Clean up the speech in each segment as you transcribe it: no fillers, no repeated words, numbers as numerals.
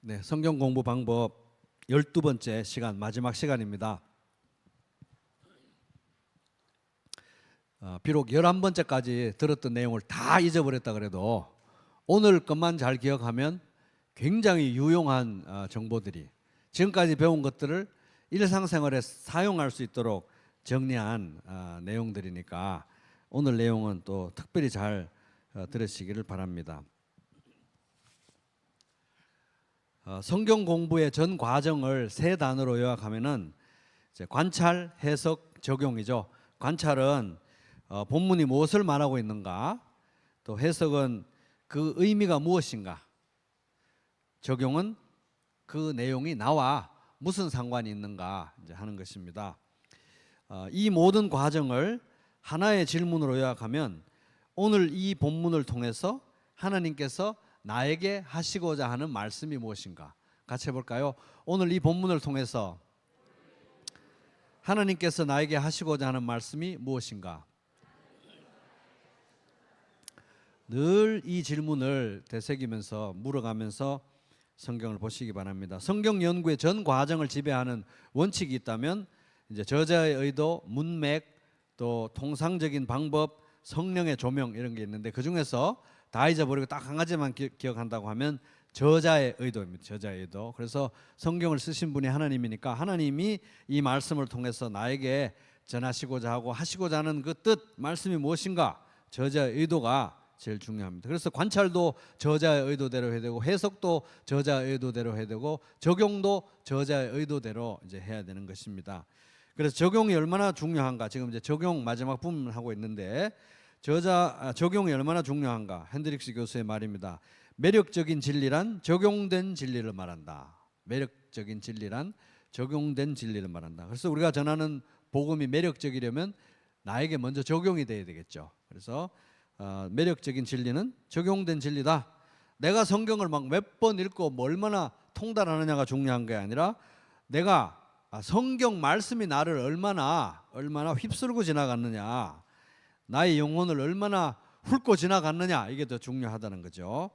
네, 성경 공부 방법 12번째 시간, 마지막 시간입니다. 비록 11번째까지 들었던 내용을 다 잊어버렸다 그래도 오늘 것만 잘 기억하면 굉장히 유용한 정보들이, 지금까지 배운 것들을 일상생활에 사용할 수 있도록 정리한 내용들이니까 오늘 내용은 또 특별히 잘 들으시기를 바랍니다. 성경 공부의 전 과정을 세 단어로 요약하면은 이제 관찰, 해석, 적용이죠. 관찰은 본문이 무엇을 말하고 있는가, 또 해석은 그 의미가 무엇인가, 적용은 그 내용이 나와 무슨 상관이 있는가 이제 하는 것입니다. 이 모든 과정을 하나의 질문으로 요약하면 오늘 이 본문을 통해서 하나님께서 나에게 하시고자 하는 말씀이 무엇인가 같이 해볼까요? 오늘 이 본문을 통해서 하나님께서 나에게 하시고자 하는 말씀이 무엇인가? 늘 이 질문을 되새기면서 물어가면서 성경을 보시기 바랍니다. 성경 연구의 전 과정을 지배하는 원칙이 있다면 이제 저자의 의도, 문맥, 또 통상적인 방법, 성령의 조명 이런 게 있는데 그 중에서 다 잊어버리고 딱 한 가지만 기억한다고 하면 저자의 의도입니다. 저자의 의도. 그래서 성경을 쓰신 분이 하나님이니까 하나님이 이 말씀을 통해서 나에게 전하시고자 하고 하시고자 하는 그 뜻, 말씀이 무엇인가, 저자의 의도가 제일 중요합니다. 그래서 관찰도 저자의 의도대로 해야 되고, 해석도 저자의 의도대로 해야 되고, 적용도 저자의 의도대로 이제 해야 되는 것입니다. 그래서 적용이 얼마나 중요한가, 지금 이제 적용 마지막 부분 하고 있는데 적용이 얼마나 중요한가, 핸드릭스 교수의 말입니다. 매력적인 진리란 적용된 진리를 말한다. 매력적인 진리란 적용된 진리를 말한다. 그래서 우리가 전하는 복음이 매력적이려면 나에게 먼저 적용이 돼야 되겠죠. 그래서 매력적인 진리는 적용된 진리다. 내가 성경을 막 몇 번 읽고 뭐 얼마나 통달하느냐가 중요한 게 아니라 내가 성경 말씀이 나를 얼마나 휩쓸고 지나갔느냐, 나의 영혼을 얼마나 훑고 지나갔느냐, 이게 더 중요하다는 거죠.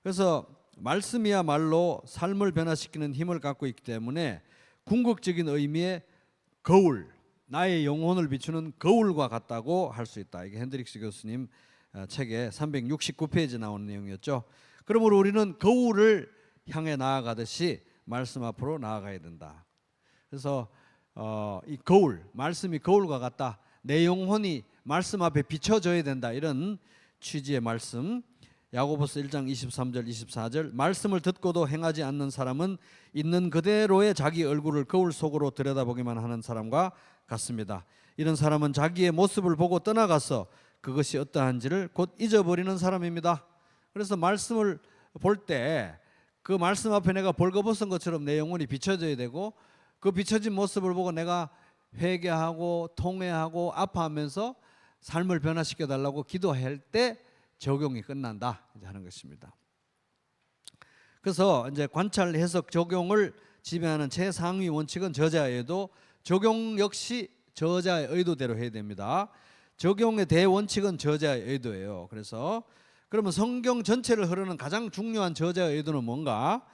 그래서 말씀이야말로 삶을 변화시키는 힘을 갖고 있기 때문에 궁극적인 의미의 거울, 나의 영혼을 비추는 거울과 같다고 할 수 있다. 이게 핸드릭스 교수님 책에 369페이지 나오는 내용이었죠. 그러므로 우리는 거울을 향해 나아가듯이 말씀 앞으로 나아가야 된다. 그래서 이 거울, 말씀이 거울과 같다. 내 영혼이 말씀 앞에 비춰져야 된다. 이런 취지의 말씀. 야고보서 1장 23절 24절, 말씀을 듣고도 행하지 않는 사람은 있는 그대로의 자기 얼굴을 거울 속으로 들여다보기만 하는 사람과 같습니다. 이런 사람은 자기의 모습을 보고 떠나가서 그것이 어떠한지를 곧 잊어버리는 사람입니다. 그래서 말씀을 볼 때 그 말씀 앞에 내가 벌거벗은 것처럼 내 영혼이 비춰져야 되고, 그 비춰진 모습을 보고 내가 회개하고 통회하고 아파하면서 삶을 변화시켜 달라고 기도할 때 적용이 끝난다 이제 하는 것입니다. 그래서 이제 관찰, 해석, 적용을 지배하는 최상위 원칙은 저자의 의도, 적용 역시 저자의 의도대로 해야 됩니다. 적용의 대원칙은 저자의 의도예요. 그래서 그러면 성경 전체를 흐르는 가장 중요한 저자의 의도는 뭔가?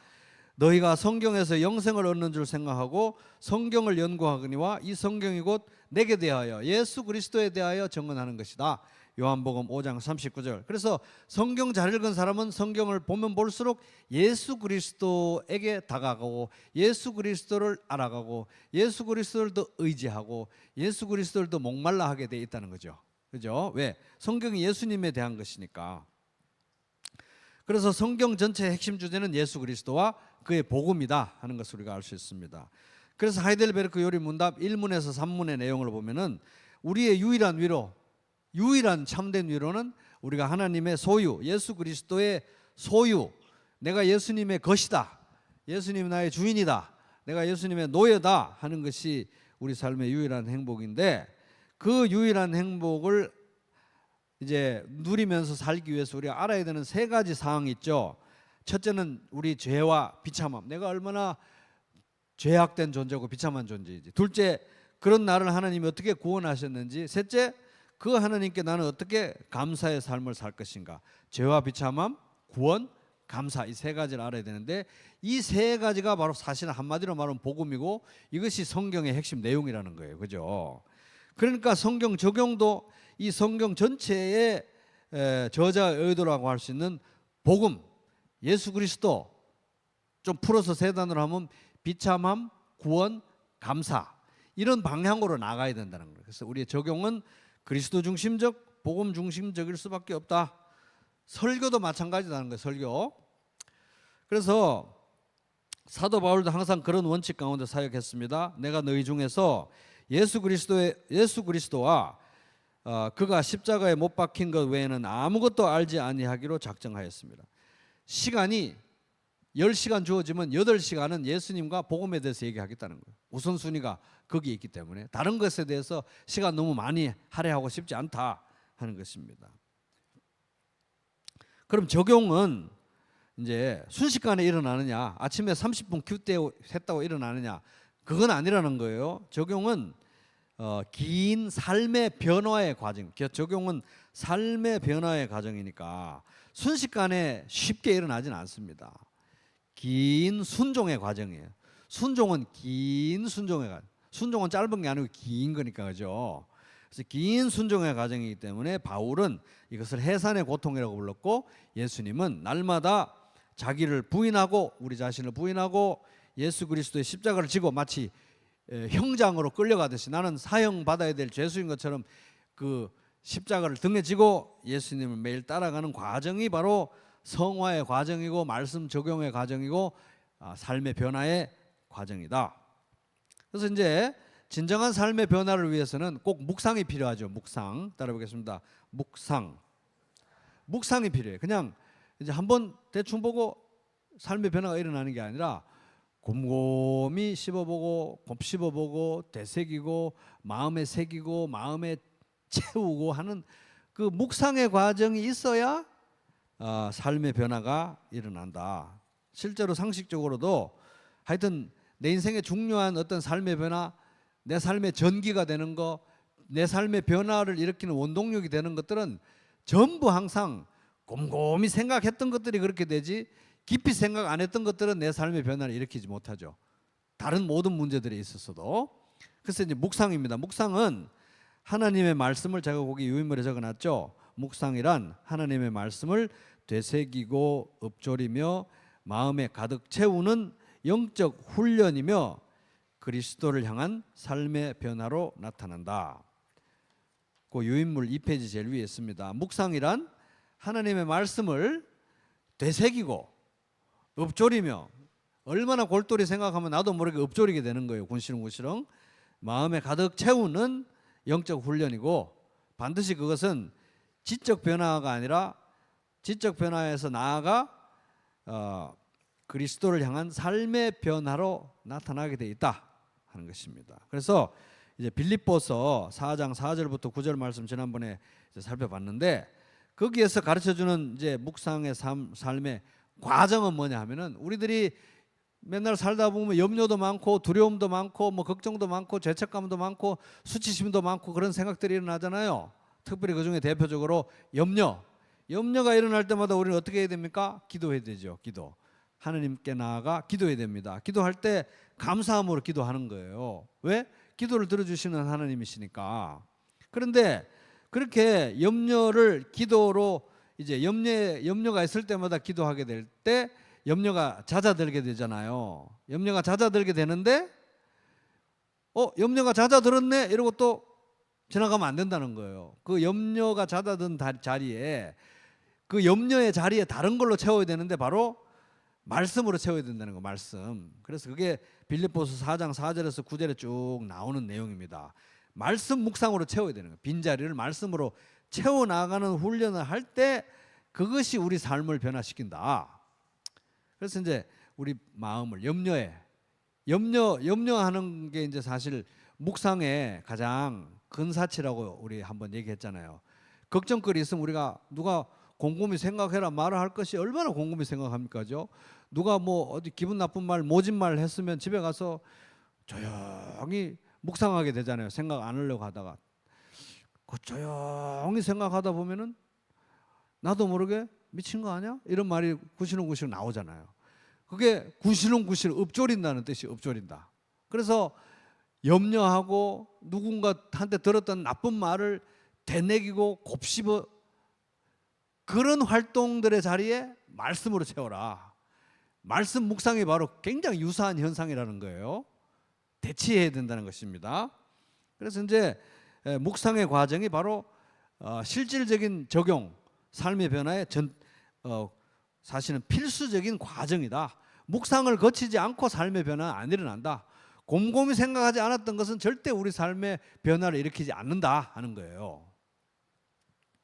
너희가 성경에서 영생을 얻는 줄 생각하고 성경을 연구하거니와 이 성경이 곧 내게 대하여 예수 그리스도에 대하여 증언하는 것이다. 요한복음 5장 39절. 그래서 성경 잘 읽은 사람은 성경을 보면 볼수록 예수 그리스도에게 다가가고 예수 그리스도를 알아가고 예수 그리스도를 더 의지하고 예수 그리스도를 더 목말라 하게 돼 있다는 거죠. 그죠? 왜? 성경이 예수님에 대한 것이니까. 그래서 성경 전체의 핵심 주제는 예수 그리스도와 그의 복음이다 하는 것을 우리가 알 수 있습니다. 그래서 하이델베르크 요리 문답 1문에서 3문의 내용을 보면은 우리의 유일한 위로, 유일한 참된 위로는 우리가 하나님의 소유, 예수 그리스도의 소유, 내가 예수님의 것이다, 예수님이 나의 주인이다, 내가 예수님의 노예다 하는 것이 우리 삶의 유일한 행복인데, 그 유일한 행복을 이제 누리면서 살기 위해서 우리가 알아야 되는 세 가지 사항이 있죠. 첫째는 우리 죄와 비참함, 내가 얼마나 죄악된 존재고 비참한 존재이지. 둘째, 그런 나를 하나님이 어떻게 구원하셨는지. 셋째, 그 하나님께 나는 어떻게 감사의 삶을 살 것인가. 죄와 비참함, 구원, 감사, 이 세 가지를 알아야 되는데 이 세 가지가 바로 사실 한마디로 말하면 복음이고 이것이 성경의 핵심 내용이라는 거예요. 그죠? 그러니까 성경 적용도 이 성경 전체의 저자의 의도라고 할 수 있는 복음, 예수 그리스도, 좀 풀어서 세 단어로 하면 비참함, 구원, 감사, 이런 방향으로 나가야 된다는 거예요. 그래서 우리의 적용은 그리스도 중심적, 복음 중심적일 수밖에 없다. 설교도 마찬가지라는 거예요. 설교. 그래서 사도 바울도 항상 그런 원칙 가운데 사역했습니다. 내가 너희 중에서 예수 그리스도와 그가 십자가에 못 박힌 것 외에는 아무것도 알지 아니하기로 작정하였습니다. 시간이 10시간 주어지면 8시간은 예수님과 복음에 대해서 얘기하겠다는 거예요. 우선순위가 거기에 있기 때문에 다른 것에 대해서 시간 너무 많이 할애하고 싶지 않다 하는 것입니다. 그럼 적용은 이제 순식간에 일어나느냐, 아침에 30분 큐 했다고 일어나느냐, 그건 아니라는 거예요. 적용은 긴 삶의 변화의 과정, 적용은 삶의 변화의 과정이니까 순식간에 쉽게 일어나지는 않습니다. 긴 순종의 과정이에요. 순종은 긴 순종의 과정. 순종은 짧은 게 아니고 긴 거니까, 그죠? 그래서 긴 순종의 과정이기 때문에 바울은 이것을 해산의 고통이라고 불렀고, 예수님은 날마다 자기를 부인하고 우리 자신을 부인하고 예수 그리스도의 십자가를 지고 마치 형장으로 끌려가듯이 나는 사형 받아야 될 죄수인 것처럼 그 십자가를 등에 지고 예수님을 매일 따라가는 과정이 바로 성화의 과정이고 말씀 적용의 과정이고 삶의 변화의 과정이다. 그래서 이제 진정한 삶의 변화를 위해서는 꼭 묵상이 필요하죠. 묵상. 따라보겠습니다. 묵상이 필요해요. 그냥 이제 한번 대충 보고 삶의 변화가 일어나는 게 아니라 곰곰이 씹어보고 곱씹어보고 되새기고 마음에 새기고 마음에 채우고 하는 그 묵상의 과정이 있어야 삶의 변화가 일어난다. 실제로 상식적으로도 하여튼 내 인생의 중요한 어떤 삶의 변화, 내 삶의 전기가 되는 거, 내 삶의 변화를 일으키는 원동력이 되는 것들은 전부 항상 곰곰이 생각했던 것들이 그렇게 되지 깊이 생각 안 했던 것들은 내 삶의 변화를 일으키지 못하죠. 다른 모든 문제들이 있었어도. 그래서 이제 묵상입니다. 묵상은 하나님의 말씀을, 제가 거기 유인물에 적어놨죠. 묵상이란 하나님의 말씀을 되새기고 읊조리며 마음에 가득 채우는 영적 훈련이며 그리스도를 향한 삶의 변화로 나타난다. 그 유인물 2페이지 제일 위에 있습니다. 묵상이란 하나님의 말씀을 되새기고 읊조리며, 얼마나 골똘히 생각하면 나도 모르게 읊조리게 되는 거예요. 군시렁군시렁 마음에 가득 채우는 영적 훈련이고, 반드시 그것은 지적 변화가 아니라 지적 변화에서 나아가 그리스도를 향한 삶의 변화로 나타나게 돼 있다 하는 것입니다. 그래서 이제 빌립보서 4장 4절부터 9절 말씀 지난번에 이제 살펴봤는데, 거기에서 가르쳐주는 이제 묵상의 삶의 과정은 뭐냐 하면은, 우리들이 맨날 살다 보면 염려도 많고 두려움도 많고 뭐 걱정도 많고 죄책감도 많고 수치심도 많고 그런 생각들이 일어나잖아요. 특별히 그중에 대표적으로 염려가 일어날 때마다 우리는 어떻게 해야 됩니까? 기도해야 되죠. 기도. 하나님께 나아가 기도해야 됩니다. 기도할 때 감사함으로 기도하는 거예요. 왜? 기도를 들어주시는 하나님이시니까. 그런데 그렇게 염려를 기도로 이제 염려가 있을 때마다 기도하게 될 때 염려가 잦아들게 되잖아요. 염려가 잦아들게 되는데 염려가 잦아들었네 이러고 또 지나가면 안 된다는 거예요. 그 염려가 잦아든 자리에, 그 염려의 자리에 다른 걸로 채워야 되는데 바로 말씀으로 채워야 된다는 거, 말씀. 그래서 그게 빌립보서 4장 4절에서 9절에 쭉 나오는 내용입니다. 말씀 묵상으로 채워야 되는 거예요. 빈자리를 말씀으로 채워나가는 훈련을 할 때 그것이 우리 삶을 변화시킨다. 그래서 이제 우리 마음을 염려하는 게 이제 사실 묵상의 가장 근사치라고 우리 한번 얘기했잖아요. 걱정거리 있으면 우리가 누가 곰곰이 생각해라 말을 할 것이 얼마나 곰곰이 생각합니까죠? 누가 뭐 어디 기분 나쁜 말, 모진 말 했으면 집에 가서 조용히 묵상하게 되잖아요. 생각 안 하려고 하다가 조용히 생각하다 보면은 나도 모르게 미친 거 아니야? 이런 말이 구시렁구시렁 나오잖아요. 그게 구시렁구시렁 읊조린다는 뜻이 읊조린다. 그래서 염려하고 누군가한테 들었던 나쁜 말을 되뇌기고 곱씹어 그런 활동들의 자리에 말씀으로 채워라. 말씀 묵상이 바로 굉장히 유사한 현상이라는 거예요. 대치해야 된다는 것입니다. 그래서 이제 묵상의 과정이 바로 실질적인 적용, 삶의 변화에 사실은 필수적인 과정이다. 묵상을 거치지 않고 삶의 변화는 안 일어난다. 곰곰이 생각하지 않았던 것은 절대 우리 삶의 변화를 일으키지 않는다 하는 거예요.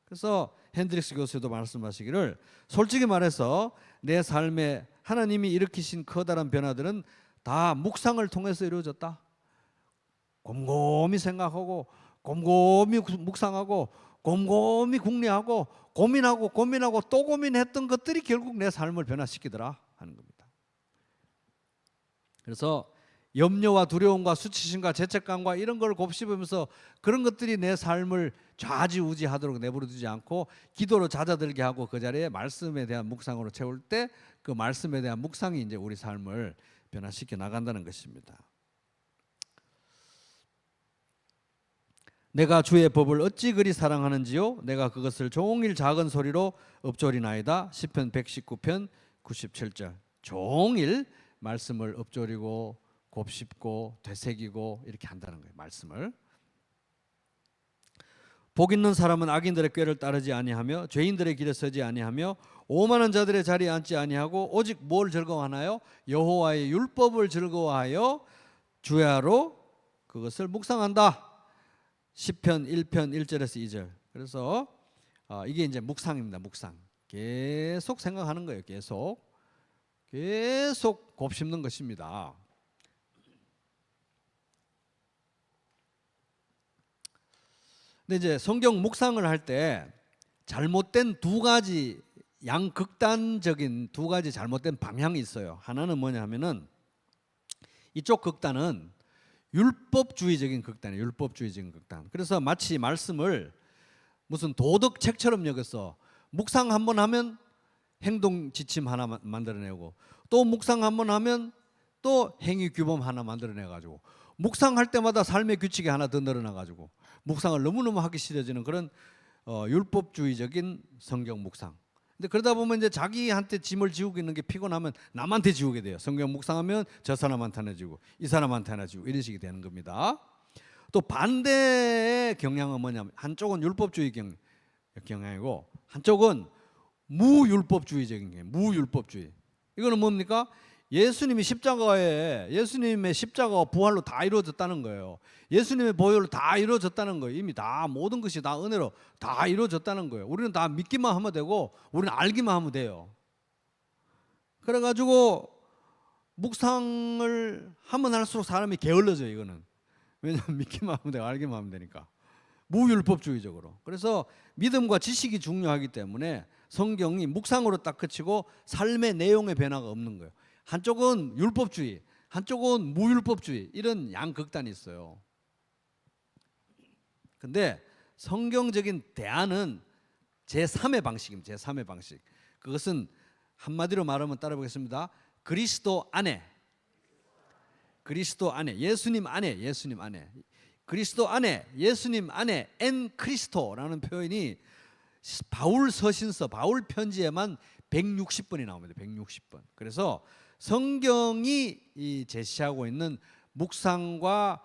그래서 핸드릭스 교수도 말씀하시기를 솔직히 말해서 내 삶에 하나님이 일으키신 커다란 변화들은 다 묵상을 통해서 이루어졌다. 곰곰이 생각하고 곰곰이 묵상하고 곰곰이 궁리하고 고민하고 또 고민했던 것들이 결국 내 삶을 변화시키더라 하는 겁니다. 그래서 염려와 두려움과 수치심과 죄책감과 이런 걸 곱씹으면서 그런 것들이 내 삶을 좌지우지하도록 내버려두지 않고 기도로 잦아들게 하고 그 자리에 말씀에 대한 묵상으로 채울 때 그 말씀에 대한 묵상이 이제 우리 삶을 변화시켜 나간다는 것입니다. 내가 주의 법을 어찌 그리 사랑하는지요 내가 그것을 종일 작은 소리로 읊조리나이다. 시편 119편 97절. 종일 말씀을 읊조리고 곱씹고 되새기고 이렇게 한다는 거예요. 말씀을. 복 있는 사람은 악인들의 꾀를 따르지 아니하며 죄인들의 길에 서지 아니하며 오만한 자들의 자리에 앉지 아니하고 오직 뭘 즐거워하나요? 여호와의 율법을 즐거워하여 주야로 그것을 묵상한다. 시편 1편 1절에서 2절. 그래서 이게 이제 묵상입니다. 묵상. 계속 생각하는 거예요. 계속 곱씹는 것입니다. 근데 이제 성경 묵상을 할 때 잘못된 두 가지 양극단적인 두 가지 잘못된 방향이 있어요. 하나는 뭐냐 하면은 이쪽 극단은 율법주의적인 극단이에요. 율법주의적인 극단. 그래서 마치 말씀을 무슨 도덕책처럼 여겨서 묵상 한번 하면 행동 지침 하나 만들어내고 또 묵상 한번 하면 또 행위 규범 하나 만들어내가지고 묵상할 때마다 삶의 규칙이 하나 더 늘어나가지고 묵상을 너무너무 하기 싫어지는 그런 율법주의적인 성경 묵상. 근데 그러다 보면 이제 자기한테 짐을 지우고 있는 게 피곤하면 남한테 지우게 돼요. 성경 묵상하면 저 사람한테 하나 지우고 이 사람한테 하나 지우고 이런 식이 되는 겁니다. 또 반대의 경향은 뭐냐면 한쪽은 율법주의 경향이고 한쪽은 무율법주의적인 경향. 무율법주의. 이거는 뭡니까? 예수님의 십자가와 부활로 다 이루어졌다는 거예요. 예수님의 보혈로 다 이루어졌다는 거예요. 이미 다 모든 것이 다 은혜로 다 이루어졌다는 거예요. 우리는 다 믿기만 하면 되고 우리는 알기만 하면 돼요. 그래가지고 묵상을 하면 할수록 사람이 게을러져요. 이거는. 왜냐하면 믿기만 하면 되고 알기만 하면 되니까. 무율법주의적으로. 그래서 믿음과 지식이 중요하기 때문에 성경이 묵상으로 딱 그치고 삶의 내용의 변화가 없는 거예요. 한쪽은 율법주의, 한쪽은 무율법주의 이런 양극단이 있어요. 근데 성경적인 대안은 제3의 방식입니다. 제3의 방식. 그것은 한마디로 말하면 따라보겠습니다. 그리스도 안에 예수님 안에 그리스도 안에 예수님 안에 엔 크리스토라는 표현이 바울 서신서 바울 편지에만 160번이 나옵니다. 160번. 그래서 성경이 제시하고 있는 묵상과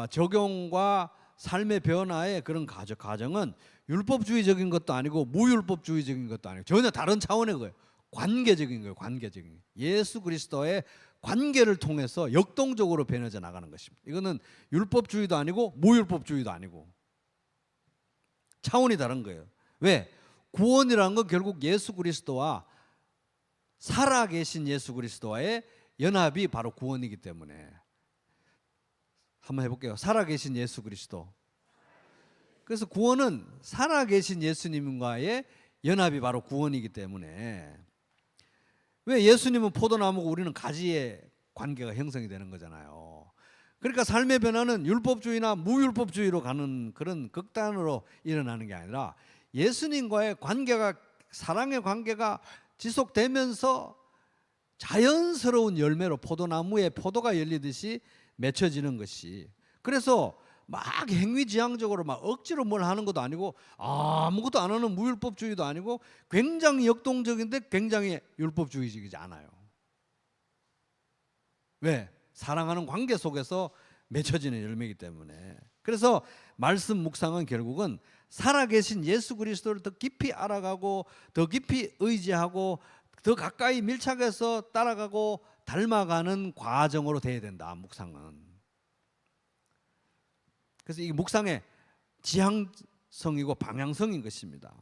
적용과 삶의 변화의 그런 과정은 율법주의적인 것도 아니고 무율법주의적인 것도 아니고 전혀 다른 차원의 거예요. 관계적인 거예요. 관계적인. 예수 그리스도의 관계를 통해서 역동적으로 변해져 나가는 것입니다. 이거는 율법주의도 아니고 무율법주의도 아니고 차원이 다른 거예요. 왜? 구원이라는 건 결국 예수 그리스도와 살아계신 예수 그리스도와의 연합이 바로 구원이기 때문에 한번 해볼게요. 살아계신 예수 그리스도. 그래서 구원은 살아계신 예수님과의 연합이 바로 구원이기 때문에 왜 예수님은 포도나무고 우리는 가지의 관계가 형성이 되는 거잖아요. 그러니까 삶의 변화는 율법주의나 무율법주의로 가는 그런 극단으로 일어나는 게 아니라 예수님과의 관계가 사랑의 관계가 지속되면서 자연스러운 열매로 포도나무에 포도가 열리듯이 맺혀지는 것이, 그래서 막 행위지향적으로 막 억지로 뭘 하는 것도 아니고 아무것도 안 하는 무율법주의도 아니고 굉장히 역동적인데 굉장히 율법주의적이지 않아요. 왜? 사랑하는 관계 속에서 맺혀지는 열매이기 때문에. 그래서 말씀 묵상은 결국은 살아계신 예수 그리스도를 더 깊이 알아가고 더 깊이 의지하고 더 가까이 밀착해서 따라가고 닮아가는 과정으로 돼야 된다, 묵상은. 그래서 이 묵상의 지향성이고 방향성인 것입니다.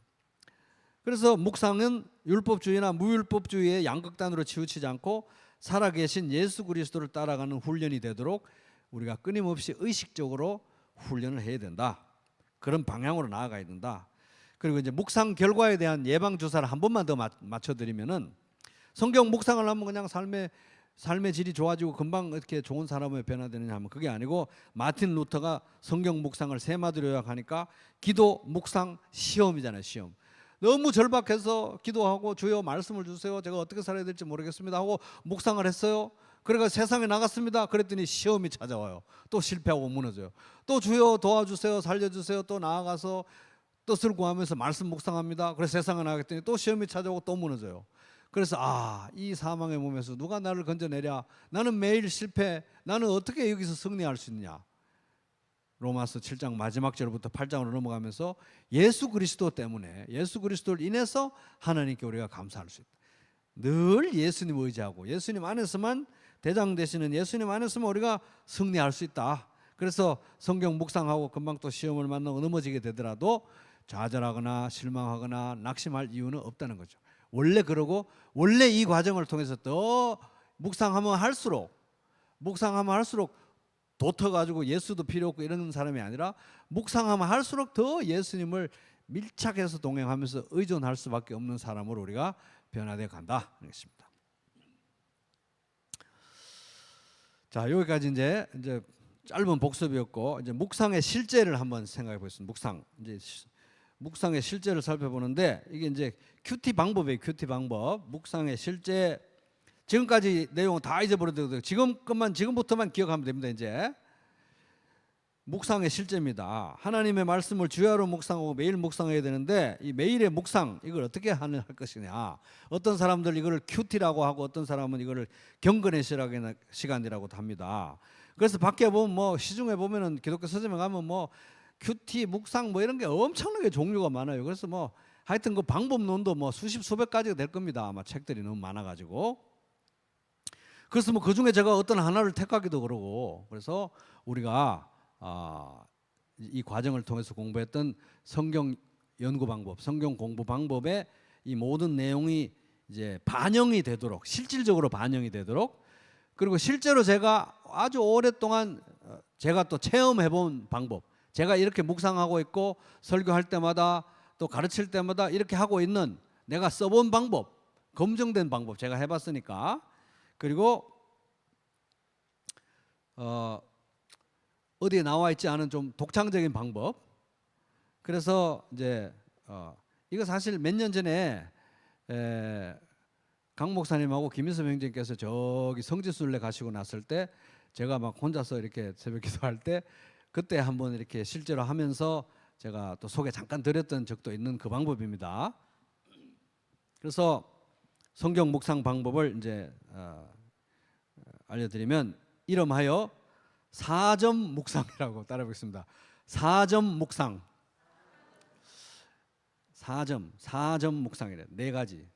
그래서 묵상은 율법주의나 무율법주의의 양극단으로 치우치지 않고 살아계신 예수 그리스도를 따라가는 훈련이 되도록 우리가 끊임없이 의식적으로 훈련을 해야 된다. 그런 방향으로 나아가야 된다. 그리고 이제 묵상 결과에 대한 예방 주사를 한 번만 더 맞춰드리면은, 성경 묵상을 하면 그냥 삶의 질이 좋아지고 금방 이렇게 좋은 사람으로 변화되느냐 하면 그게 아니고, 마틴 루터가 성경 묵상을 세 마디로 요약하니까 기도, 묵상, 시험이잖아요. 시험. 너무 절박해서 기도하고 주여 말씀을 주세요, 제가 어떻게 살아야 될지 모르겠습니다 하고 묵상을 했어요. 그러니까 세상에 나갔습니다. 그랬더니 시험이 찾아와요. 또 실패하고 무너져요. 또 주여 도와주세요, 살려주세요, 또 나아가서 뜻을 구하면서 말씀 묵상합니다. 그래서 세상에 나갔더니 또 시험이 찾아오고 또 무너져요. 그래서 이 사망의 몸에서 누가 나를 건져내랴, 나는 매일 실패, 나는 어떻게 여기서 승리할 수 있느냐. 로마서 7장 마지막 절부터 8장으로 넘어가면서 예수 그리스도 때문에, 예수 그리스도를 인해서 하나님께 우리가 감사할 수 있다. 늘 예수님 의지하고 예수님 안에서만, 대장 되시는 예수님 안에서만 우리가 승리할 수 있다. 그래서 성경 묵상하고 금방 또 시험을 만나고 넘어지게 되더라도 좌절하거나 실망하거나 낙심할 이유는 없다는 거죠. 원래 그러고, 원래 이 과정을 통해서 더 묵상하면 할수록 돋터가지고 예수도 필요 없고 이런 사람이 아니라, 묵상하면 할수록 더 예수님을 밀착해서 동행하면서 의존할 수밖에 없는 사람으로 우리가 변화되어 간다. 그렇습니다. 자, 여기까지 이제 짧은 복습이었고, 이제 묵상의 실제를 한번 생각해 보겠습니다. 묵상의 실제를 살펴보는데, 이게 이제 큐티 방법이에요. 큐티 방법. 묵상의 실제. 지금까지 내용은 다 잊어버려도 지금부터만 기억하면 됩니다. 이제 묵상의 실제입니다. 하나님의 말씀을 주야로 묵상하고 매일 묵상해야 되는데, 이 매일의 묵상, 이걸 어떻게 할 것이냐. 어떤 사람들 이거를 큐티라고 하고, 어떤 사람은 이거를 경건의 시간이라고도 합니다. 그래서 밖에 보면 시중에 보면은 기독교 서점에 가면 큐티, 묵상 이런 게 엄청나게 종류가 많아요. 그래서 하여튼 그 방법론도 수십 수백 가지가 될 겁니다. 아마 책들이 너무 많아가지고. 그래서 그 중에 제가 어떤 하나를 택하기도 그러고, 그래서 우리가 이 과정을 통해서 공부했던 성경 연구 방법, 성경 공부 방법의 이 모든 내용이 이제 반영이 되도록, 실질적으로 반영이 되도록, 그리고 실제로 제가 아주 오랫동안 제가 또 체험해 본 방법, 제가 이렇게 묵상하고 있고 설교할 때마다 또 가르칠 때마다 이렇게 하고 있는, 내가 써본 방법, 검증된 방법 제가 해봤으니까, 그리고 어디에 나와 있지 않은 좀 독창적인 방법. 그래서 이제 이거 사실 몇 년 전에 강 목사님하고 김인섭 형제님께서 저기 성지순례 가시고 났을 때 제가 막 혼자서 이렇게 새벽 기도할 때, 그때 한번 이렇게 실제로 하면서 제가 또 소개 잠깐 드렸던 적도 있는 그 방법입니다. 그래서 성경 묵상 방법을 이제 알려드리면, 이름하여 4점 묵상이라고 따라해보겠습니다. 4점 묵상. 4점 묵상이래. 네 가지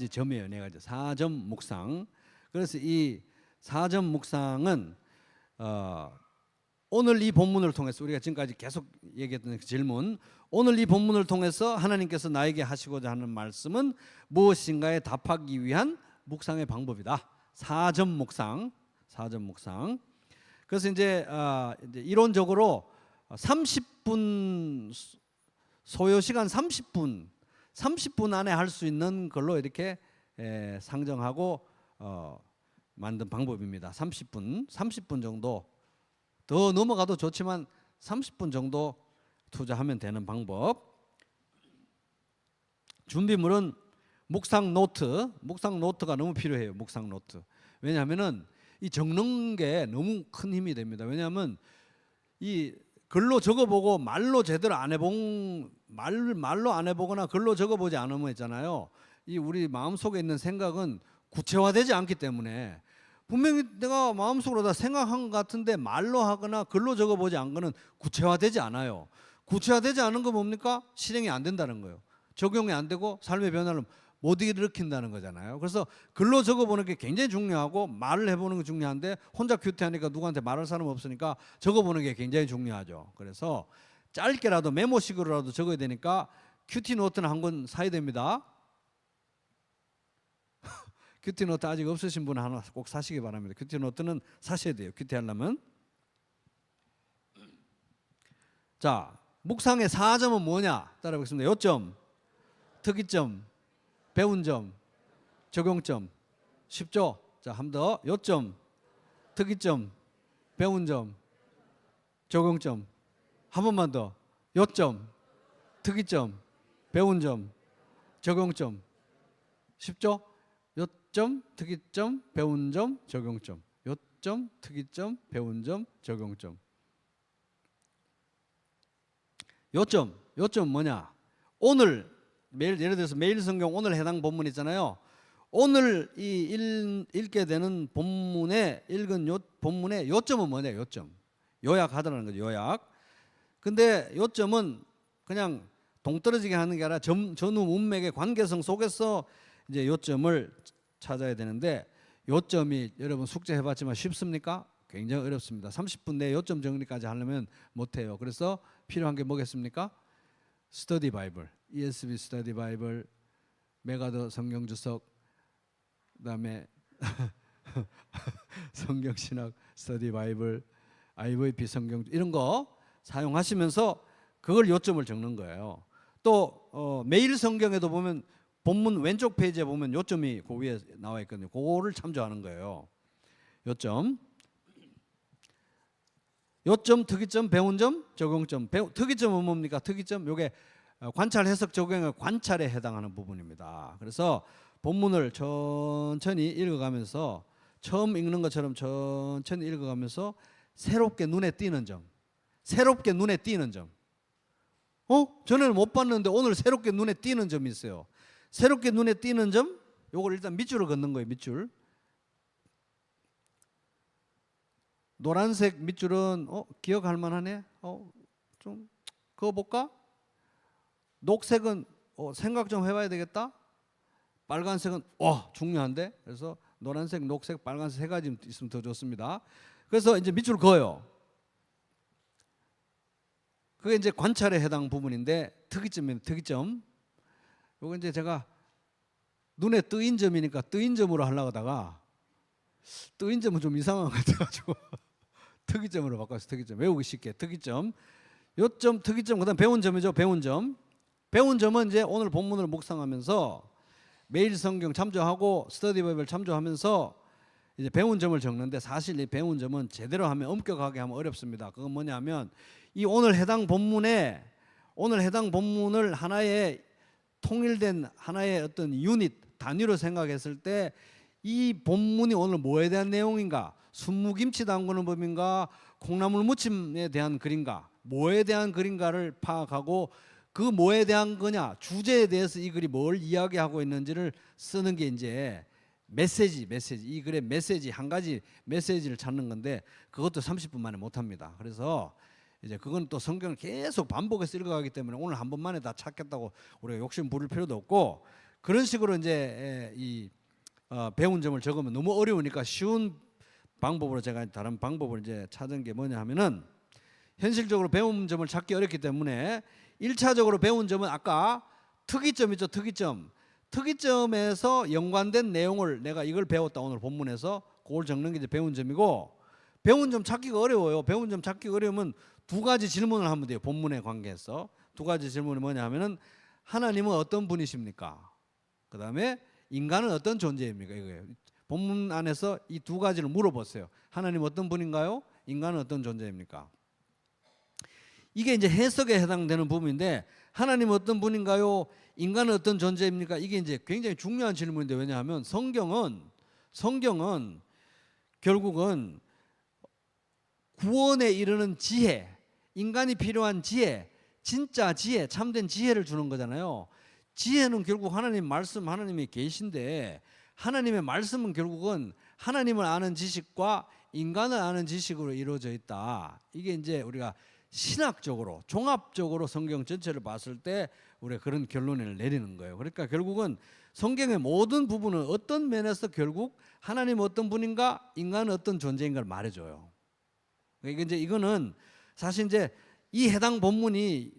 점이에요. 4가지. 4점 묵상. 그래서 이 4점 묵상은 오늘 이 본문을 통해서, 우리가 지금까지 계속 얘기했던 그 질문, 오늘 이 본문을 통해서 하나님께서 나에게 하시고자 하는 말씀은 무엇인가에 답하기 위한 묵상의 방법이다. 4점 묵상. 4점 묵상. 그래서 이제 이론적으로 30분, 소요 시간 30분 안에 할 수 있는 걸로 이렇게 상정하고 만든 방법입니다. 30분 정도, 더 넘어가도 좋지만 30분 정도 투자하면 되는 방법. 준비물은 묵상 노트가 너무 필요해요. 묵상 노트. 왜냐하면은 이 적는 게 너무 큰 힘이 됩니다. 왜냐하면 이 글로 적어보고 말로 제대로 안 해본 말로 안 해보거나 글로 적어보지 않으면 있잖아요. 이 우리 마음속에 있는 생각은 구체화되지 않기 때문에 분명히 내가 마음속으로 다 생각한 것 같은데 말로 하거나 글로 적어보지 않은 거는 구체화되지 않아요. 구체화되지 않은 거 뭡니까? 실행이 안 된다는 거예요. 적용이 안 되고 삶의 변화를 못 일으킨다는 거잖아요. 그래서 글로 적어보는 게 굉장히 중요하고 말을 해보는 게 중요한데 혼자 큐티하니까 누구한테 말할 사람 없으니까 적어보는 게 굉장히 중요하죠. 그래서 짧게라도 메모식으로라도 적어야 되니까 큐티 노트는 한 권 사야 됩니다. 큐티 노트 아직 없으신 분은 하나 꼭 사시기 바랍니다. 큐티 노트는 사셔야 돼요. 큐티 하려면. 자, 묵상의 4점은 뭐냐? 따라보겠습니다. 요점, 특이점, 배운 점, 적용점. 쉽죠? 자, 한 번 더. 요점, 특이점, 배운 점, 적용점. 한 번만 더. 요점, 특이점, 배운 점, 적용점. 쉽죠? 요점, 특이점, 배운 점, 적용점. 요점, 특이점, 배운 점, 적용점. 요점 뭐냐? 오늘 매일 예를 들어서 매일 성경 오늘 해당 본문 있잖아요. 오늘 읽게 되는 본문에 읽은 본문의 요점은 뭐냐? 요약하더라는 거죠. 요약. 근데 요점은 그냥 동떨어지게 하는 게 아니라 전후 문맥의 관계성 속에서 이제 요점을 찾아야 되는데 요점이 여러분 숙제 해봤지만 쉽습니까? 굉장히 어렵습니다. 30분 내에 요점 정리까지 하려면 못해요. 그래서 필요한 게 뭐겠습니까? 스터디 바이블, ESV 스터디 바이블, 메가더 성경 주석, 그다음에 성경신학 스터디 바이블, IVP 성경 이런 거 사용하시면서 그걸 요점을 적는 거예요. 또 매일 성경에도 보면 본문 왼쪽 페이지에 보면 요점이 그 위에 나와 있거든요. 그거를 참조하는 거예요. 요점, 특이점, 배운 점, 적용점. 특이점은 뭡니까? 특이점, 요게 관찰, 해석, 적용의 관찰에 해당하는 부분입니다. 그래서 본문을 천천히 읽어가면서 처음 읽는 것처럼 천천히 읽어가면서 새롭게 눈에 띄는 점. 전에는 못 봤는데 오늘 새롭게 눈에 띄는 점이 있어요. 새롭게 눈에 띄는 점, 요걸 일단 밑줄을 긋는 거예요. 밑줄. 노란색 밑줄은 기억할 만하네. 좀 그어볼까? 녹색은 생각 좀 해봐야 되겠다. 빨간색은 중요한데. 그래서 노란색, 녹색, 빨간색 세 가지 있으면 더 좋습니다. 그래서 이제 밑줄 그어요. 그게 이제 관찰에 해당 부분인데 특이점입니다. 특이점. 요거 이제 제가 눈에 뜨인 점이니까 뜨인 점으로 하려고 하다가 뜨인 점은 좀 이상한 것 같아가지고 특이점으로 바꿔서 특이점 외우기 쉽게 특이점, 요점, 특이점, 그다음 배운 점이죠. 배운 점은 이제 오늘 본문을 묵상하면서 매일 성경 참조하고 스터디 바이블 참조하면서 이제 배운 점을 적는데 사실 이 배운 점은 제대로 하면 엄격하게 하면 어렵습니다. 그건 뭐냐면 이 오늘 해당 본문을 하나의 통일된 하나의 어떤 유닛 단위로 생각했을 때 이 본문이 오늘 뭐에 대한 내용인가? 순무김치 담그는 법인가? 콩나물 무침에 대한 글인가? 뭐에 대한 글인가를 파악하고 그 뭐에 대한 거냐? 주제에 대해서 이 글이 뭘 이야기하고 있는지를 쓰는 게 이제 메시지. 이 글의 메시지, 한 가지 메시지를 찾는 건데 그것도 30분 만에 못 합니다. 그래서 이제 그건 또 성경을 계속 반복해서 읽어가기 때문에 오늘 한 번만에 다 찾겠다고 우리가 욕심 부릴 필요도 없고 그런 식으로 이제 이 배운 점을 적으면 너무 어려우니까 쉬운 방법으로 제가 다른 방법을 이제 찾은 게 뭐냐 하면은 현실적으로 배운 점을 찾기 어렵기 때문에 1차적으로 배운 점은 아까 특이점 있죠. 특이점에서 연관된 내용을 내가 이걸 배웠다 오늘 본문에서 그걸 적는 게 이제 배운 점이고 배운 점 찾기가 어려워요. 배운 점 찾기가 어려우면 두 가지 질문을 하면 돼요. 본문에 관계해서 두 가지 질문이 뭐냐 하면은 하나님은 어떤 분이십니까? 그 다음에 인간은 어떤 존재입니까? 이거예요. 본문 안에서 이 두 가지를 물어보세요. 하나님 어떤 분인가요? 인간은 어떤 존재입니까? 이게 이제 해석에 해당되는 부분인데 하나님은 어떤 분인가요? 인간은 어떤 존재입니까? 이게 이제 굉장히 중요한 질문인데 왜냐하면 성경은 결국은 구원에 이르는 지혜, 인간이 필요한 지혜, 진짜 지혜, 참된 지혜를 주는 거잖아요. 지혜는 결국 하나님 말씀, 하나님이 계신데 하나님의 말씀은 결국은 하나님을 아는 지식과 인간을 아는 지식으로 이루어져 있다. 이게 이제 우리가 신학적으로 종합적으로 성경 전체를 봤을 때 우리가 그런 결론을 내리는 거예요. 그러니까 결국은 성경의 모든 부분은 어떤 면에서 결국 하나님 어떤 분인가, 인간은 어떤 존재인가를 말해줘요. 그러니까 이제 이거는 사실 이제 이 해당 본문이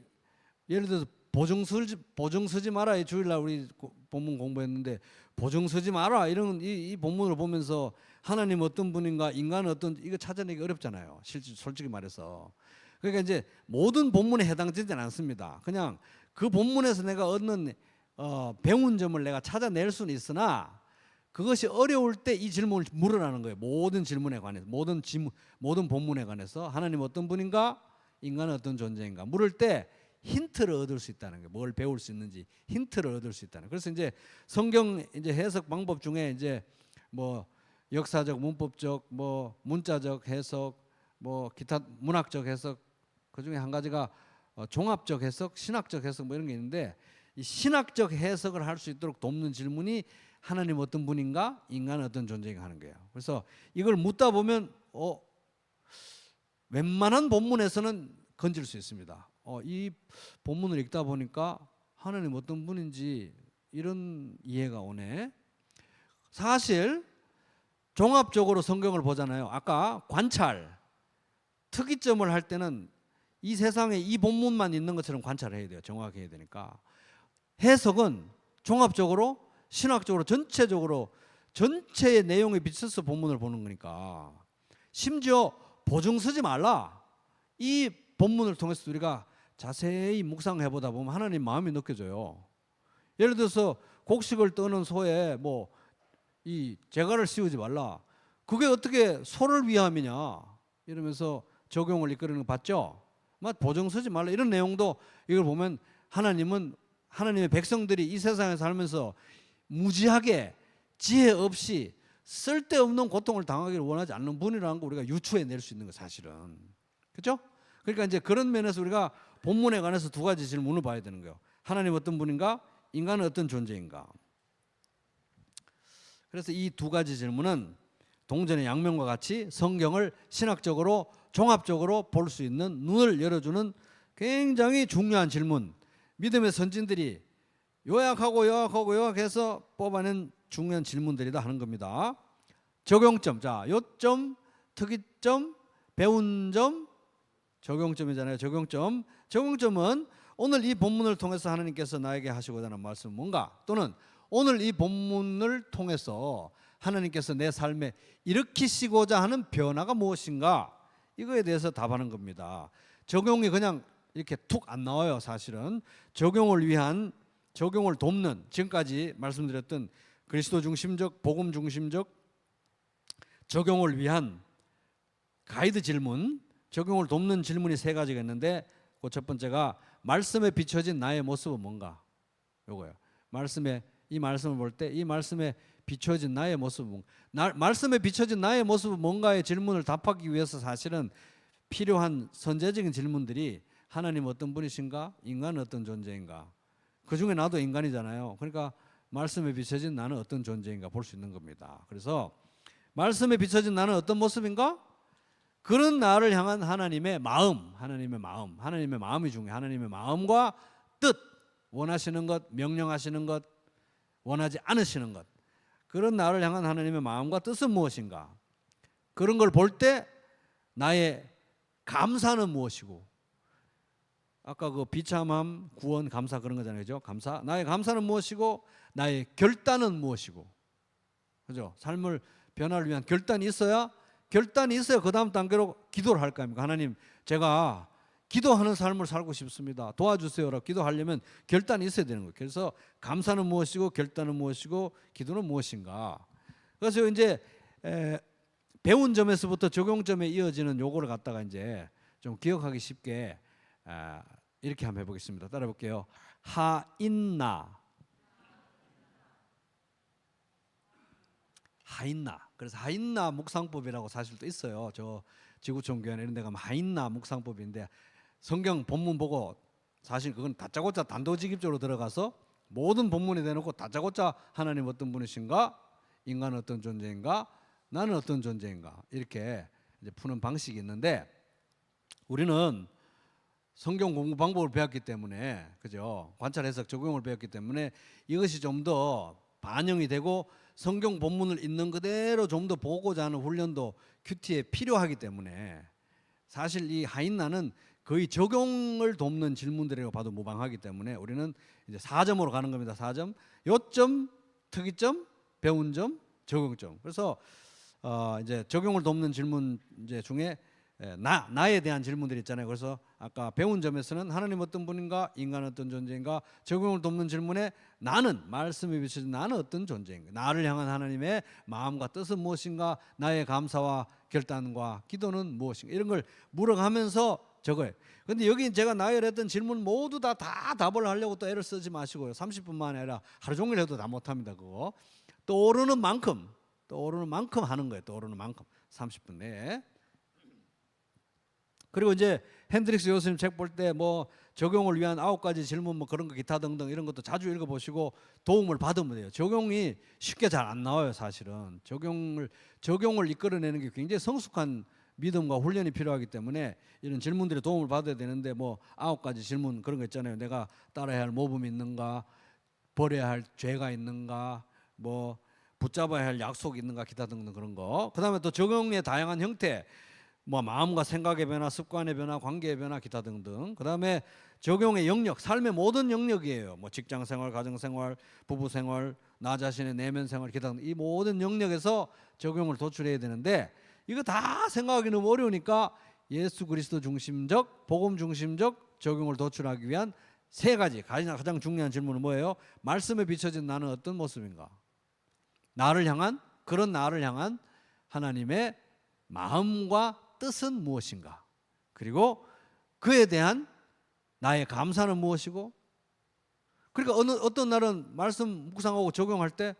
예를 들어서 보증 서지 마라. 주일날 우리 본문 공부했는데 보증 서지 마라 이런 이 본문을 보면서 하나님 어떤 분인가, 인간은 어떤, 이거 찾아내기 어렵잖아요. 솔직히 말해서. 그러니까 이제 모든 본문에 해당되지는 않습니다. 그냥 그 본문에서 내가 얻는 배운 점을 내가 찾아낼 수는 있으나 그것이 어려울 때 이 질문을 물으라는 거예요. 모든 질문에 관해서, 모든 본문에 관해서 하나님 어떤 분인가, 인간은 어떤 존재인가 물을 때 힌트를 얻을 수 있다는 거예요. 뭘 배울 수 있는지 힌트를 얻을 수 있다는 거예요. 그래서 이제 성경 이제 해석 방법 중에 이제 뭐 역사적, 문법적, 뭐 문자적 해석, 뭐 기타 문학적 해석, 그 중에 한 가지가 종합적 해석, 신학적 해석 뭐 이런 게 있는데 이 신학적 해석을 할 수 있도록 돕는 질문이 하나님 어떤 분인가, 인간은 어떤 존재인가 하는 거예요. 그래서 이걸 묻다 보면 웬만한 본문에서는 건질 수 있습니다. 이 본문을 읽다 보니까 하나님 어떤 분인지 이런 이해가 오네. 사실 종합적으로 성경을 보잖아요. 아까 관찰, 특이점을 할 때는 이 세상에 이 본문만 있는 것처럼 관찰을 해야 돼요. 정확히 해야 되니까. 해석은 종합적으로, 신학적으로, 전체적으로 전체의 내용에 비춰서 본문을 보는 거니까. 심지어 보증 서지 말라. 이 본문을 통해서 우리가 자세히 묵상해 보다 보면 하나님 마음이 느껴져요. 예를 들어서 곡식을 떠는 소에 뭐 이 재갈을 씌우지 말라. 그게 어떻게 소를 위함이냐 이러면서 적용을 이끌는 거 봤죠? 보증 서지 말라 이런 내용도 이걸 보면 하나님은 하나님의 백성들이 이 세상에 살면서 무지하게 지혜 없이 쓸데없는 고통을 당하기를 원하지 않는 분이라는 거 우리가 유추해낼 수 있는 거 사실은. 그렇죠? 그러니까 이제 그런 면에서 우리가 본문에 관해서 두 가지 질문을 봐야 되는 거예요. 하나님 어떤 분인가? 인간은 어떤 존재인가? 그래서 이 두 가지 질문은 동전의 양면과 같이 성경을 신학적으로 종합적으로 볼 수 있는 눈을 열어주는 굉장히 중요한 질문. 믿음의 선진들이 요약해서 뽑아낸 중요한 질문들이다 하는 겁니다. 적용점. 자, 요점, 특이점, 배운 점, 적용점이잖아요. 적용점. 적용점은 오늘 이 본문을 통해서 하나님께서 나에게 하시고자 하는 말씀은 뭔가, 또는 오늘 이 본문을 통해서 하나님께서 내 삶에 일으키시고자 하는 변화가 무엇인가, 이거에 대해서 답하는 겁니다. 적용이 그냥 이렇게 툭 안 나와요. 사실은 적용을 위한, 적용을 돕는, 지금까지 말씀드렸던 그리스도 중심적, 복음 중심적 적용을 위한 가이드 질문, 적용을 돕는 질문이 세 가지가 있는데 그 첫 번째가 말씀에 비춰진 나의 모습은 뭔가, 요거예요. 이 말씀을 볼 때 이 말씀에 비춰진 나의 모습은 말씀에 비춰진 나의 모습은 뭔가의 질문을 답하기 위해서 사실은 필요한 선제적인 질문들이 하나님 어떤 분이신가, 인간은 어떤 존재인가, 그 중에 나도 인간이잖아요. 그러니까 말씀에 비춰진 나는 어떤 존재인가 볼 수 있는 겁니다. 그래서 말씀에 비춰진 나는 어떤 모습인가? 그런 나를 향한 하나님의 마음, 하나님의 마음이 중요해요. 하나님의 마음과 뜻, 원하시는 것, 명령하시는 것, 원하지 않으시는 것, 그런 나를 향한 하나님의 마음과 뜻은 무엇인가? 그런 걸 볼 때 나의 감사는 무엇이고, 아까 그 비참함, 구원, 감사 그런 거잖아요. 그죠? 감사. 나의 감사는 무엇이고, 나의 결단은 무엇이고. 그죠? 삶을 변화를 위한 결단이 있어야 그 다음 단계로 기도를 할 거 아닙니까? 하나님, 제가 기도하는 삶을 살고 싶습니다. 도와주세요라고 기도하려면 결단이 있어야 되는 거예요. 그래서 감사는 무엇이고, 결단은 무엇이고, 기도는 무엇인가. 그래서 이제 배운 점에서부터 적용점에 이어지는 요거를 갖다가 이제 좀 기억하기 쉽게 이렇게 한번 해보겠습니다. 따라 볼게요. 하인나. 하인나. 그래서 하인나 묵상법이라고 사실 또 있어요. 저 지구촌 교회나 이런 데 가면 하인나 묵상법인데 성경 본문 보고 사실 그건 다짜고짜 단도직입적으로 들어가서 모든 본문에 대놓고 다짜고짜 하나님 어떤 분이신가, 인간은 어떤 존재인가, 나는 어떤 존재인가 이렇게 이제 푸는 방식이 있는데 우리는 성경 공부 방법을 배웠기 때문에 그죠? 관찰 해석 적용을 배웠기 때문에 이것이 좀 더 반영이 되고 성경 본문을 있는 그대로 좀 더 보고자 하는 훈련도 큐티에 필요하기 때문에 사실 이 하인나는 거의 적용을 돕는 질문들이라고 봐도 무방하기 때문에 우리는 이제 4점으로 가는 겁니다. 4점. 요점, 특이점, 배운 점, 적용점. 그래서 이제 적용을 돕는 질문 이제 중에 나에 대한 질문들이 있잖아요. 그래서 아까 배운 점에서는 하나님 어떤 분인가, 인간은 어떤 존재인가, 적용을 돕는 질문에 나는 말씀에 비춰진 나는 어떤 존재인가, 나를 향한 하나님의 마음과 뜻은 무엇인가, 나의 감사와 결단과 기도는 무엇인가 이런 걸 물어가면서 적어요. 근데 여기 제가 나열했던 질문 모두 다 답을 하려고 또 애를 쓰지 마시고요. 30분만 아니라 하루 종일 해도 다 못합니다. 그거 떠오르는 만큼 하는 거예요. 떠오르는 만큼 30분 내에. 그리고 이제 핸드릭스 교수님 책 볼 때 뭐 적용을 위한 9가지 질문 뭐 그런 거 기타 등등 이런 것도 자주 읽어보시고 도움을 받으면 돼요. 적용이 쉽게 잘 안 나와요. 사실은 적용을 이끌어내는 게 굉장히 성숙한 믿음과 훈련이 필요하기 때문에 이런 질문들의 도움을 받아야 되는데 뭐 9가지 질문 그런 거 있잖아요. 내가 따라야 할 모범이 있는가, 버려야 할 죄가 있는가, 뭐 붙잡아야 할 약속이 있는가, 기타 등등 그런 거. 그다음에 또 적용의 다양한 형태, 뭐 마음과 생각의 변화, 습관의 변화, 관계의 변화, 기타 등등. 그다음에 적용의 영역, 삶의 모든 영역이에요. 뭐 직장 생활, 가정 생활, 부부 생활, 나 자신의 내면 생활, 기타 등등 이 모든 영역에서 적용을 도출해야 되는데 이거 다 생각하기 너무 어려우니까 예수 그리스도 중심적, 복음 중심적 적용을 도출하기 위한 3가지 가장 중요한 질문은 뭐예요? 말씀에 비춰진 나는 어떤 모습인가? 그런 나를 향한 하나님의 마음과 뜻은 무엇인가? 그리고 그에 대한 나의 감사는 무엇이고? 그러니까 어떤 날은 말씀 묵상하고 적용할 때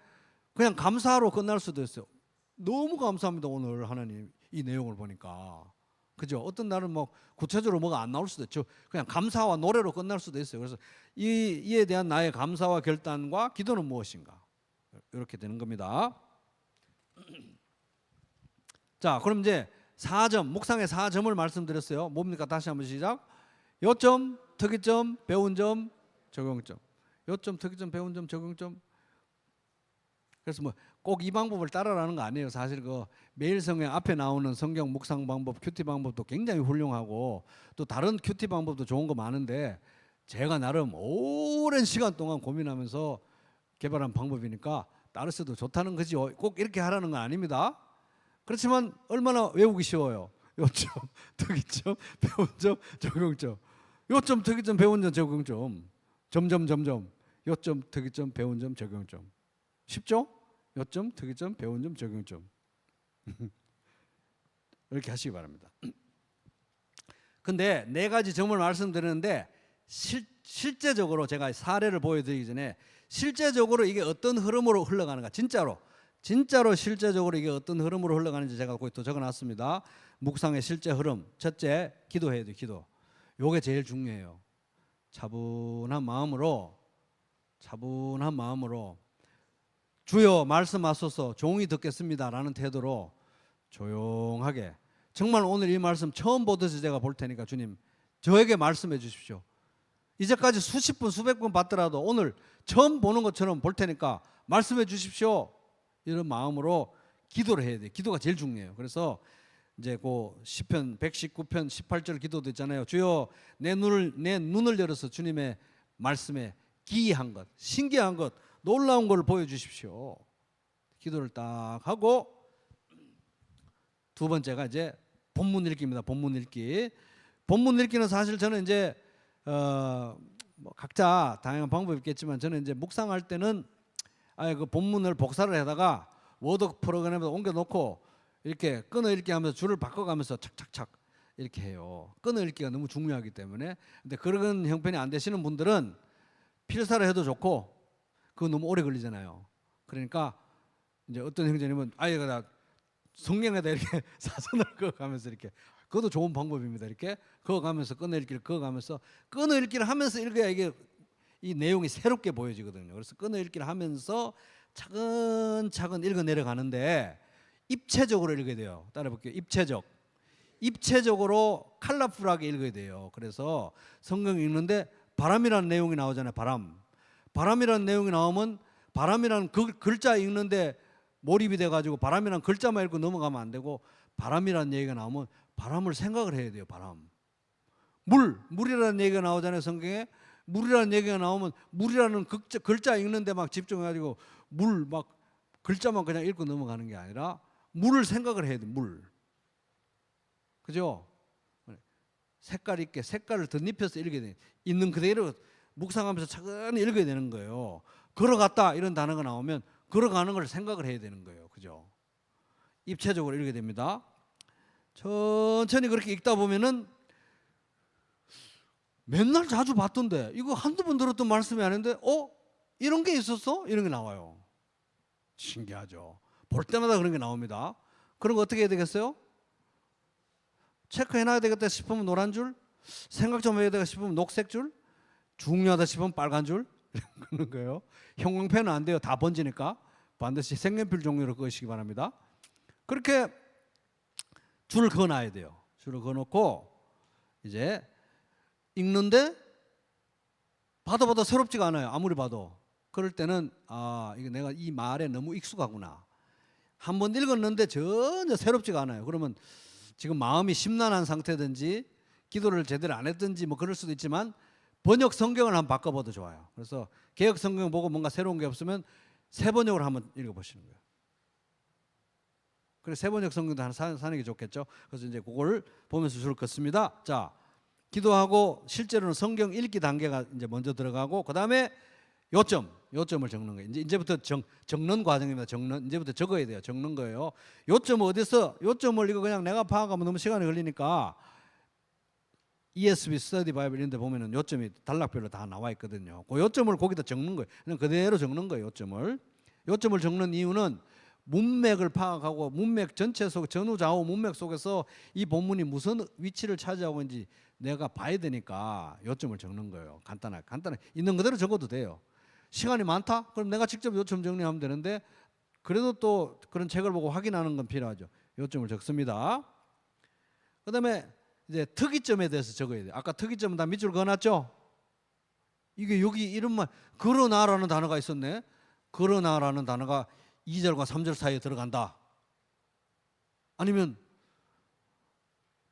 그냥 감사로 끝날 수도 있어요. 너무 감사합니다 오늘 하나님 이 내용을 보니까. 그죠? 어떤 날은 뭐 구체적으로 뭐가 안 나올 수도 있죠. 그냥 감사와 노래로 끝날 수도 있어요. 그래서 이에 대한 나의 감사와 결단과 기도는 무엇인가? 이렇게 되는 겁니다. 자, 그럼 이제 4점, 묵상의 4점을 말씀드렸어요. 뭡니까? 다시 한번 시작. 요점, 특이점, 배운 점, 적용점. 요점, 특이점, 배운 점, 적용점. 그래서 뭐 꼭 이 방법을 따라라는 거 아니에요. 사실 그 매일 성경 앞에 나오는 성경 묵상 방법, 큐티 방법도 굉장히 훌륭하고 또 다른 큐티 방법도 좋은 거 많은데 제가 나름 오랜 시간 동안 고민하면서 개발한 방법이니까 따르셔도 좋다는 거지 꼭 이렇게 하라는 건 아닙니다. 그렇지만 얼마나 외우기 쉬워요. 요점, 특이점, 배운 점, 적용점. 요점, 특이점, 배운 점, 적용점. 점점. 요점, 특이점, 배운 점, 적용점. 쉽죠? 요점, 특이점, 배운 점, 적용점. 이렇게 하시기 바랍니다. 근데 4가지 점을 말씀드리는데 실제적으로 제가 사례를 보여드리기 전에 실제적으로 이게 어떤 흐름으로 흘러가는가 진짜로 실제적으로 이게 어떤 흐름으로 흘러가는지 제가 거기 또 적어놨습니다. 묵상의 실제 흐름. 첫째, 기도해야 돼요. 기도. 요게 제일 중요해요. 차분한 마음으로 주여 말씀하소서 종이 듣겠습니다 라는 태도로 조용하게 정말 오늘 이 말씀 처음 보듯이 제가 볼 테니까 주님 저에게 말씀해 주십시오. 이제까지 수십 분 수백 분 봤더라도 오늘 처음 보는 것처럼 볼 테니까 말씀해 주십시오. 이런 마음으로 기도를 해야 돼요. 기도가 제일 중요해요. 그래서 이제 그 시편 119편 18절 기도도 있잖아요. 주여 내 눈을 열어서 주님의 말씀에 기이한 것, 신기한 것, 놀라운 걸 보여주십시오. 기도를 딱 하고 두 번째가 이제 본문 읽기입니다. 본문 읽기. 본문 읽기는 사실 저는 이제 뭐 각자 다양한 방법이 있겠지만 저는 이제 묵상할 때는 그 본문을 복사를 해다가 워드 프로그램에 옮겨놓고 이렇게 끊어 읽기 하면서 줄을 바꿔가면서 착착착 이렇게 해요. 끊어 읽기가 너무 중요하기 때문에. 근데 그런 형편이 안 되시는 분들은 필사를 해도 좋고 그거 너무 오래 걸리잖아요. 그러니까 이제 어떤 형제님은 아예 다 성경에다 이렇게 사선을 그어가면서 이렇게, 그것도 좋은 방법입니다. 이렇게 그어가면서 끊어 읽기를 그어가면서 끊어 읽기를 하면서 읽어야 이게 이 내용이 새롭게 보여지거든요. 그래서 끊어 읽기를 하면서 차근차근 읽어 내려가는데 입체적으로 읽어야 돼요. 따라 볼게요. 입체적으로 컬러풀하게 읽어야 돼요. 그래서 성경 읽는데 바람이라는 내용이 나오잖아요. 바람이라는 내용이 나오면 바람이라는 글자 읽는데 몰입이 돼가지고 바람이라는 글자만 읽고 넘어가면 안 되고, 바람이라는 얘기가 나오면 바람을 생각을 해야 돼요. 물이라는 얘기가 나오잖아요. 성경에 물이라는 얘기가 나오면 물이라는 글자 읽는데 막 집중해가지고 물 막 글자만 그냥 읽고 넘어가는 게 아니라 물을 생각을 해야 돼. 그죠? 색깔 있게 색깔을 덧입혀서 읽어야 돼. 있는 그대로 묵상하면서 차근히 읽어야 되는 거예요. 걸어갔다 이런 단어가 나오면 걸어가는 걸 생각을 해야 되는 거예요. 그죠? 입체적으로 읽어야 됩니다. 천천히 그렇게 읽다 보면은 맨날 자주 봤던데 이거 한두 번 들었던 말씀이 아닌데 이런 게 있었어? 이런 게 나와요. 신기하죠. 볼 때마다 그런 게 나옵니다. 그런 거 어떻게 해야 되겠어요? 체크해놔야 되겠다 싶으면 노란 줄, 생각 좀 해야 되겠다 싶으면 녹색 줄, 중요하다 싶으면 빨간 줄, 그런 거예요. 형광펜은 안 돼요. 다 번지니까 반드시 색연필 종류로 끄시기 바랍니다. 그렇게 줄을 그어놔야 돼요. 줄을 그어놓고 이제 읽는데 봐도 새롭지가 않아요. 아무리 봐도. 그럴 때는 이게 내가 이 말에 너무 익숙하구나. 한번 읽었는데 전혀 새롭지가 않아요. 그러면 지금 마음이 심란한 상태든지 기도를 제대로 안 했든지 뭐 그럴 수도 있지만 번역 성경을 한번 바꿔봐도 좋아요. 그래서 개역 성경 보고 뭔가 새로운 게 없으면 새 번역으로 한번 읽어보시는 거예요. 그래서 새 번역 성경도 하나 사는 게 좋겠죠. 그래서 이제 그걸 보면서 줄을 긋습니다. 자, 기도하고 실제로는 성경 읽기 단계가 이제 먼저 들어가고 그 다음에 요점을 적는 거예요. 이제부터 적는 과정입니다. 이제부터 적어야 돼요. 적는 거예요. 요점은 어디서? 요점을 이거 그냥 내가 파악하면 너무 시간이 걸리니까 ESV 스터디 바이블 이런 데 보면은 요점이 단락별로 다 나와 있거든요. 그 요점을 거기다 적는 거예요. 그냥 그대로 적는 거예요. 요점을 적는 이유는 문맥을 파악하고 문맥 전체 속 전후 좌우 문맥 속에서 이 본문이 무슨 위치를 차지하고 있는지 내가 봐야 되니까 요점을 적는 거예요. 간단하게 있는 그대로 적어도 돼요. 시간이 많다? 그럼 내가 직접 요점 정리하면 되는데 그래도 또 그런 책을 보고 확인하는 건 필요하죠. 요점을 적습니다. 그 다음에 이제 특이점에 대해서 적어야 돼요. 아까 특이점은 다 밑줄 그어놨죠? 이게 여기 이름만 걸어놔라는 단어가 있었네. 걸어놔라는 단어가 2절과 3절 사이에 들어간다. 아니면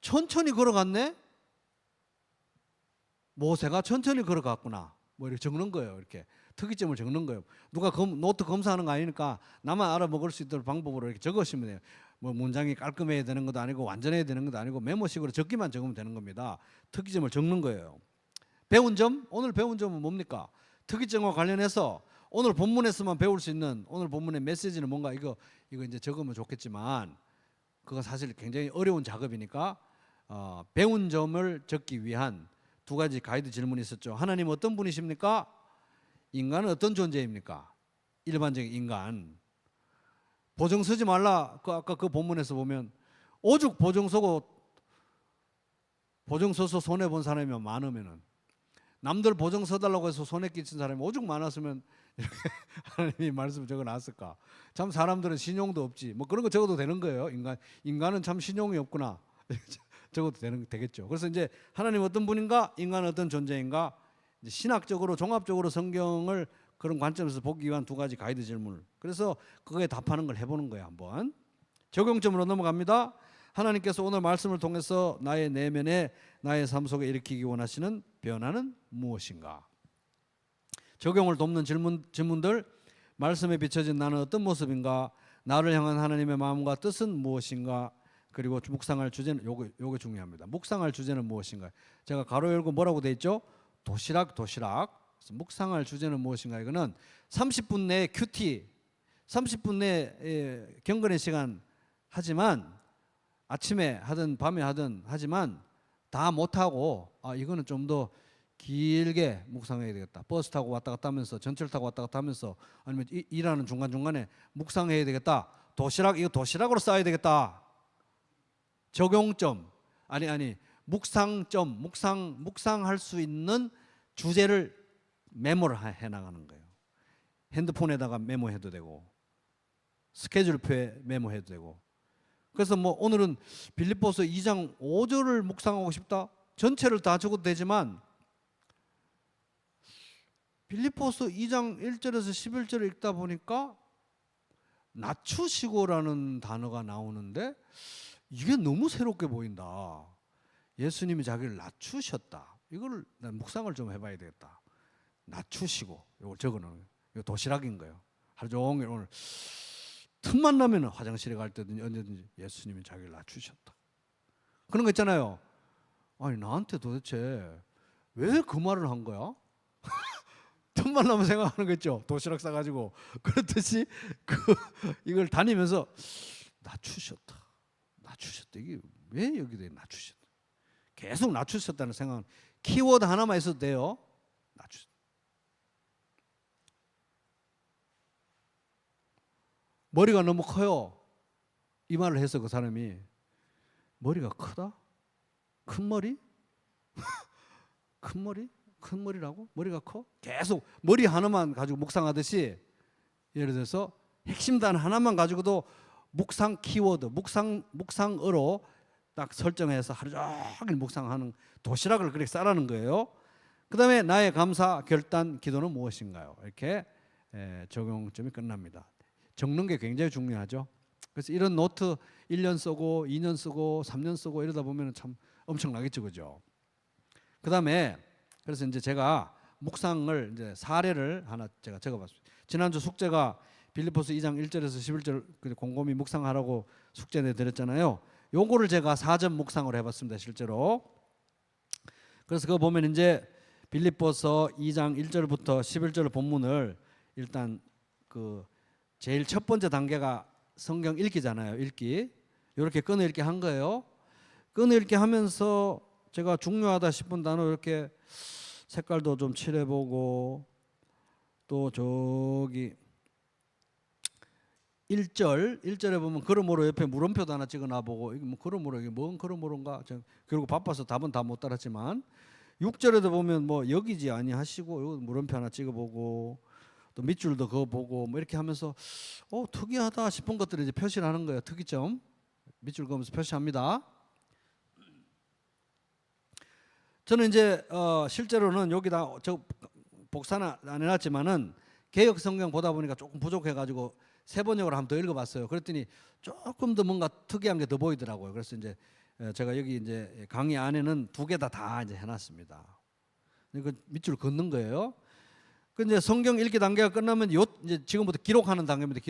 천천히 걸어갔네? 모세가 천천히 걸어갔구나. 뭐 이렇게 적는 거예요. 이렇게 특이점을 적는 거예요. 누가 노트 검사하는 거 아니니까 나만 알아먹을 수 있도록 방법으로 이렇게 적으시면 돼요. 뭐 문장이 깔끔해야 되는 것도 아니고 완전해야 되는 것도 아니고 메모식으로 적기만 적으면 되는 겁니다. 특이점을 적는 거예요. 배운 점? 오늘 배운 점은 뭡니까? 특이점과 관련해서 오늘 본문에서만 배울 수 있는 오늘 본문의 메시지는 뭔가 이거 이제 적으면 좋겠지만 그거 사실 굉장히 어려운 작업이니까 배운 점을 적기 위한 두 가지 가이드 질문이 있었죠. 하나님 어떤 분이십니까? 인간은 어떤 존재입니까? 일반적인 인간. 보증 서지 말라. 아까 그 본문에서 보면 오죽 보증 서서 손해 본 사람이 많으면은 남들 보증 서달라고 해서 손해 끼친 사람이 오죽 많았으면 이렇게 하나님이 말씀을 적어놨을까? 참 사람들은 신용도 없지. 뭐 그런 거 적어도 되는 거예요. 인간은 참 신용이 없구나. 적어도 되겠죠. 그래서 이제 하나님 어떤 분인가, 인간은 어떤 존재인가, 이제 신학적으로 종합적으로 성경을 그런 관점에서 보기 위한 두 가지 가이드 질문을. 그래서 그거에 답하는 걸 해보는 거예요. 한번 적용점으로 넘어갑니다. 하나님께서 오늘 말씀을 통해서 나의 내면에 나의 삶 속에 일으키기 원하시는 변화는 무엇인가? 적용을 돕는 질문들. 말씀에 비춰진 나는 어떤 모습인가? 나를 향한 하나님의 마음과 뜻은 무엇인가? 그리고 묵상할 주제는 요거 중요합니다. 묵상할 주제는 무엇인가? 제가 가로 열고 뭐라고 돼 있죠? 도시락. 그래서 묵상할 주제는 무엇인가? 이거는 30분 내에 큐티, 30분 내에 경건의 시간 하지만 아침에 하든 밤에 하든 하지만 다 못하고 이거는 좀 더 길게 묵상해야 되겠다. 버스 타고 왔다 갔다 하면서 전철 타고 왔다 갔다 하면서 아니면 일하는 중간중간에 묵상해야 되겠다. 이거 도시락으로 싸야 되겠다. 적용점 아니 묵상점 묵상할 수 있는 주제를 메모를 해 나가는 거예요. 핸드폰에다가 메모해도 되고 스케줄표에 메모해도 되고. 그래서 뭐 오늘은 빌립보서 2장 5절을 묵상하고 싶다. 전체를 다 적어도 되지만 빌립보서 2장 1절에서 11절을 읽다 보니까 낮추시고라는 단어가 나오는데 이게 너무 새롭게 보인다. 예수님이 자기를 낮추셨다. 이걸 난 묵상을 좀 해봐야 되겠다. 낮추시고 이걸 적어놓은 이거 도시락인 거예요. 하루 종일 오늘 틈만 나면 화장실에 갈 때든지 언제든지 예수님이 자기를 낮추셨다. 그런 거 있잖아요. 아니 나한테 도대체 왜 그 말을 한 거야? 틈만 나면 생각하는 거 있죠. 도시락 싸가지고 그렇듯이 이걸 다니면서 낮추셨다. 이게 왜 여기에 낮추셨다. 계속 낮추셨다는 생각은 키워드 하나만 있어도 돼요. 낮추셨다. 머리가 너무 커요. 이 말을 해서 그 사람이 머리가 크다? 큰 머리? 큰 머리? 큰 머리라고? 머리가 커? 계속 머리 하나만 가지고 묵상하듯이 예를 들어서 핵심 단어 하나만 가지고도 묵상 키워드, 묵상어로 딱 설정해서 하루 종일 묵상하는 도시락을 그렇게 싸라는 거예요. 그 다음에 나의 감사, 결단, 기도는 무엇인가요? 이렇게 적용점이 끝납니다. 적는 게 굉장히 중요하죠. 그래서 이런 노트 1년 쓰고 2년 쓰고 3년 쓰고 이러다 보면 참 엄청나겠죠, 그죠? 그 다음에 그래서 이제 제가 묵상을 이제 사례를 하나 제가 적어봤습니다. 지난주 숙제가 빌립보서 2장 1절에서 11절 곰곰이 묵상하라고 숙제 내드렸잖아요. 요거를 제가 4점 묵상을 해봤습니다, 실제로. 그래서 그거 보면 이제 빌립보서 2장 1절부터 11절 본문을 일단 제일 첫 번째 단계가 성경 읽기잖아요. 읽기. 이렇게 끊어읽기 한 거예요. 끊어읽기 하면서 제가 중요하다 싶은 단어 이렇게 색깔도 좀 칠해보고 또 저기 1절에 보면 그러므로 옆에 물음표도 하나 찍어놔보고 이게 뭐 그러므로 이게 뭔 그러므로인가 그리고 바빠서 답은 다 못 따랐지만 6절에도 보면 뭐 여기지 아니하시고 물음표 하나 찍어보고 또 밑줄도 그거 보고 뭐 이렇게 하면서 특이하다 싶은 것들을 이제 표시를 하는 거예요. 특이점 밑줄 그으면서 표시합니다. 저는 이제 실제로는 여기다 저 복사는 안 해놨지만은 개역 성경 보다 보니까 조금 부족해가지고 세 번역으로 한번 더 읽어봤어요. 그랬더니 조금 더 뭔가 특이한 게 더 보이더라고요. 그래서 이제 제가 여기 이제 강의 안에는 두 개 다 이제 해놨습니다. 그 밑줄 긋는 거예요. 그 이제 성경 읽기 단계가 끝나면 이제 지금부터 기록하는 단계입니다.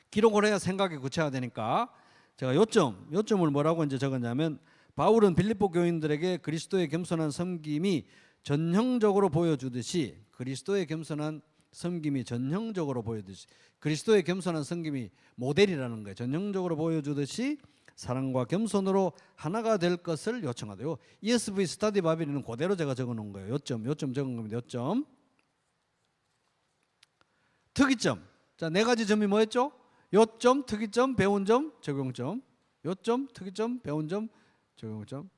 기록을 해야 생각이 구체화되니까 제가 요점을 뭐라고 이제 적었냐면 바울은 빌립보 교인들에게 그리스도의 겸손한 섬김이 전형적으로 보여주듯이 그리스도의 겸손한 섬김이 모델이라는 거예요. 전형적으로 보여주듯이 사랑과 겸손으로 하나가 될 것을 요청하대요. ESV 스터디 바빌은 그대로 제가 적어놓은 거예요. 요점 적은 겁니다. 요점. 특이점. 자, 네 가지 점이 뭐였죠? 요점, 특이점, 배운 점, 적용점. 요점, 특이점, 배운 점, 적용점.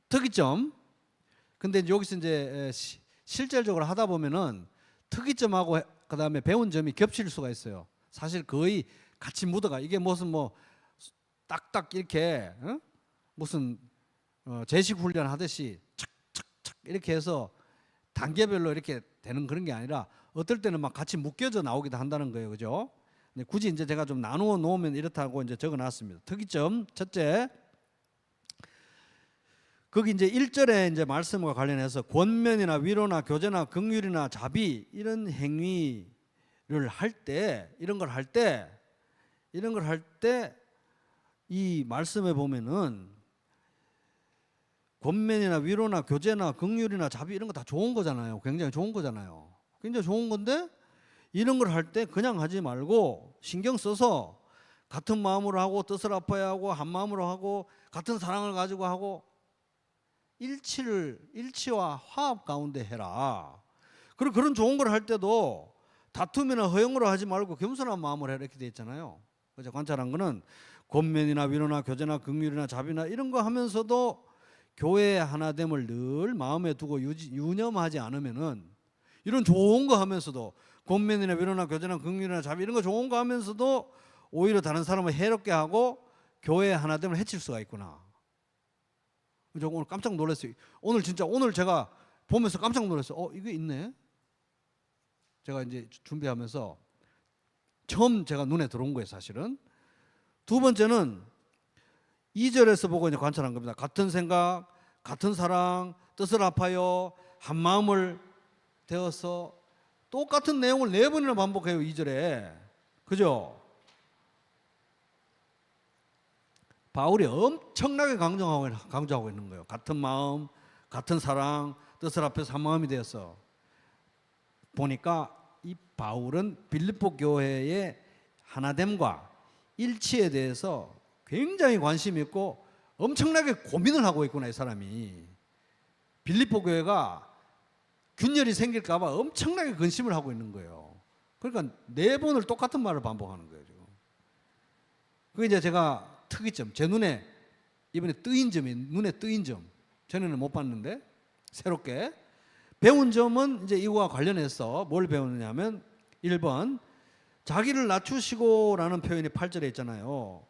특이점. 근데 여기서 이제 실질적으로 하다 보면은 특이점하고 그다음에 배운 점이 겹칠 수가 있어요. 사실 거의 같이 묻어가. 이게 무슨 뭐 딱딱 이렇게 무슨 제식 훈련 하듯이 착착착 이렇게 해서 단계별로 이렇게 되는 그런 게 아니라 어떨 때는 막 같이 묶여져 나오기도 한다는 거예요, 그죠? 근데 굳이 이제 제가 좀 나누어 놓으면 이렇다고 이제 적어놨습니다. 특이점 첫째. 거기 이제 1절에 이제 말씀과 관련해서 권면이나 위로나 교제나 긍휼이나 자비 이런 행위를 할 때 이런 걸 할 때 이 말씀에 보면은 권면이나 위로나 교제나 긍휼이나 자비 이런 거 다 좋은 거잖아요. 굉장히 좋은 거잖아요. 굉장히 좋은 건데 이런 걸 할 때 그냥 하지 말고 신경 써서 같은 마음으로 하고 뜻을 아파야 하고 한 마음으로 하고 같은 사랑을 가지고 하고 일치와 화합 가운데 해라. 그리고 그런 좋은 걸 할 때도 다툼이나 허영으로 하지 말고 겸손한 마음으로 해라 이렇게 돼 있잖아요. 그래서 관찰한 거는 권면이나 위로나 교제나 긍휼이나 자비나 이런 거 하면서도 교회의 하나됨을 늘 마음에 두고 유념하지 않으면은 이런 좋은 거 하면서도 권면이나 위로나 교제나 긍휼이나 자비 이런 거 좋은 거 하면서도 오히려 다른 사람을 해롭게 하고 교회의 하나됨을 해칠 수가 있구나. 저 오늘 깜짝 놀랐어요. 오늘 제가 보면서 깜짝 놀랐어요. 이게 있네. 제가 이제 준비하면서 처음 제가 눈에 들어온 거예요, 사실은. 두 번째는 2절에서 보고 이제 관찰한 겁니다. 같은 생각, 같은 사랑, 뜻을 합하여 한 마음을 되어서 똑같은 내용을 4번이나 반복해요, 2절에. 그죠? 바울이 엄청나게 강조하고 있는 거예요. 같은 마음, 같은 사랑, 뜻을 합해서 한 마음이 되어서. 보니까 이 바울은 빌립보 교회의 하나됨과 일치에 대해서 굉장히 관심이 있고 엄청나게 고민을 하고 있구나, 이 사람이. 빌립보 교회가 균열이 생길까 봐 엄청나게 근심을 하고 있는 거예요. 그러니까 4번을 똑같은 말을 반복하는 거예요, 지금. 그게 이제 제가 특이점, 제 눈에 이번에 눈에 뜨인 점, 전에는 못 봤는데 새롭게 배운 점은 이제 이거와 관련해서 뭘 배우느냐면 1번 자기를 낮추시고라는 표현이 8절에 있잖아요.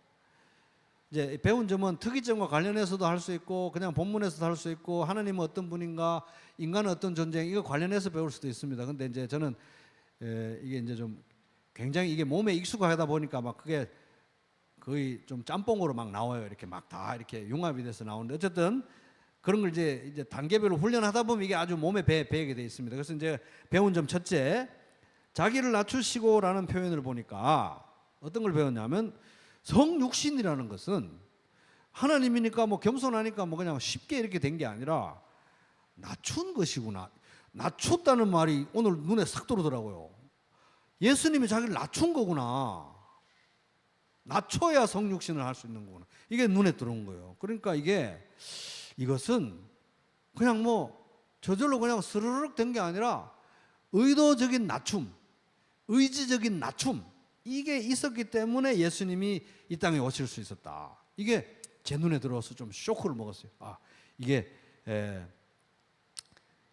이제 배운 점은 특이점과 관련해서도 할 수 있고 그냥 본문에서도 할 수 있고 하나님은 어떤 분인가 인간은 어떤 존재 이거 관련해서 배울 수도 있습니다. 근데 이제 저는 이게 이제 좀 굉장히 이게 몸에 익숙하다 보니까 막 그게 거의 좀 짬뽕으로 막 나와요. 이렇게 막 다 이렇게 융합이 돼서 나오는데 어쨌든 그런 걸 이제 단계별로 훈련하다 보면 이게 아주 몸에 배게 돼 있습니다. 그래서 이제 배운 점 첫째, 자기를 낮추시고라는 표현을 보니까 어떤 걸 배웠냐면 성육신이라는 것은 하나님이니까 뭐 겸손하니까 뭐 그냥 쉽게 이렇게 된 게 아니라 낮춘 것이구나. 낮췄다는 말이 오늘 눈에 싹 들어오더라고요. 예수님이 자기를 낮춘 거구나. 낮춰야 성육신을 할 수 있는 거구나. 이게 눈에 들어온 거예요. 그러니까 이것은 그냥 뭐 저절로 그냥 스르륵 된 게 아니라 의도적인 낮춤, 의지적인 낮춤 이게 있었기 때문에 예수님이 이 땅에 오실 수 있었다. 이게 제 눈에 들어와서 좀 쇼크를 먹었어요. 이게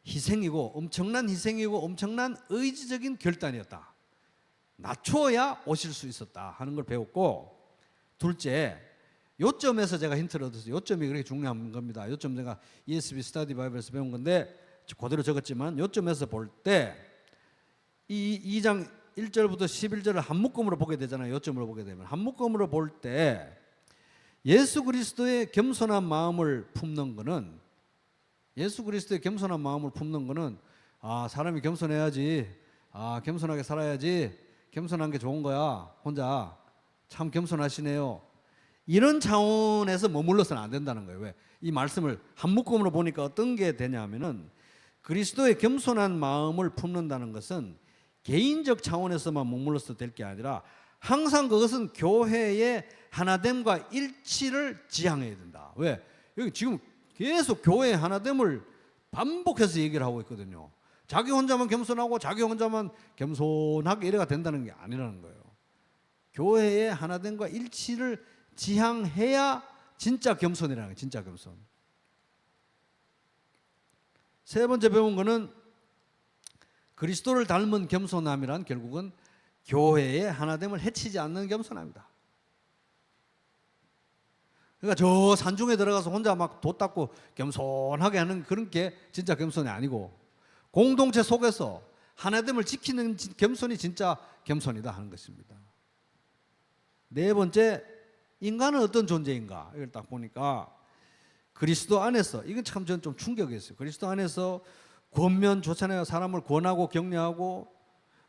희생이고 엄청난 희생이고 엄청난 의지적인 결단이었다. 낮춰야 오실 수 있었다 하는 걸 배웠고, 둘째, 요점에서 제가 힌트를 얻었어요. 요점이 그렇게 중요한 겁니다. 요점 제가 ESV 스터디 바이블에서 배운 건데 그대로 적었지만 요점에서 볼 때 이 2장 1절부터 11절을 한 묶음으로 보게 되잖아요. 요점으로 보게 되면 한 묶음으로 볼 때 예수 그리스도의 겸손한 마음을 품는 거는 사람이 겸손해야지, 겸손하게 살아야지, 겸손한 게 좋은 거야, 혼자 참 겸손하시네요, 이런 차원에서 머물러서는 안 된다는 거예요. 왜? 이 말씀을 한 묶음으로 보니까 어떤 게 되냐면은 그리스도의 겸손한 마음을 품는다는 것은 개인적 차원에서만 머물러서 될 게 아니라 항상 그것은 교회의 하나됨과 일치를 지향해야 된다. 왜? 여기 지금 계속 교회의 하나됨을 반복해서 얘기를 하고 있거든요. 자기 혼자만 겸손하고 자기 혼자만 겸손하게 이래가 된다는 게 아니라는 거예요. 교회의 하나됨과 일치를 지향해야 진짜 겸손이라는 거예요. 진짜 겸손. 세 번째 배운 거는 그리스도를 닮은 겸손함이란 결국은 교회의 하나됨을 해치지 않는 겸손함이다. 그러니까 저 산중에 들어가서 혼자 막 돛 닦고 겸손하게 하는 그런 게 진짜 겸손이 아니고 공동체 속에서 하나됨을 지키는 겸손이 진짜 겸손이다 하는 것입니다. 네 번째, 인간은 어떤 존재인가? 이걸 딱 보니까 그리스도 안에서, 이건 참 저는 좀 충격이었어요. 그리스도 안에서 권면 좋잖아요. 사람을 권하고 격려하고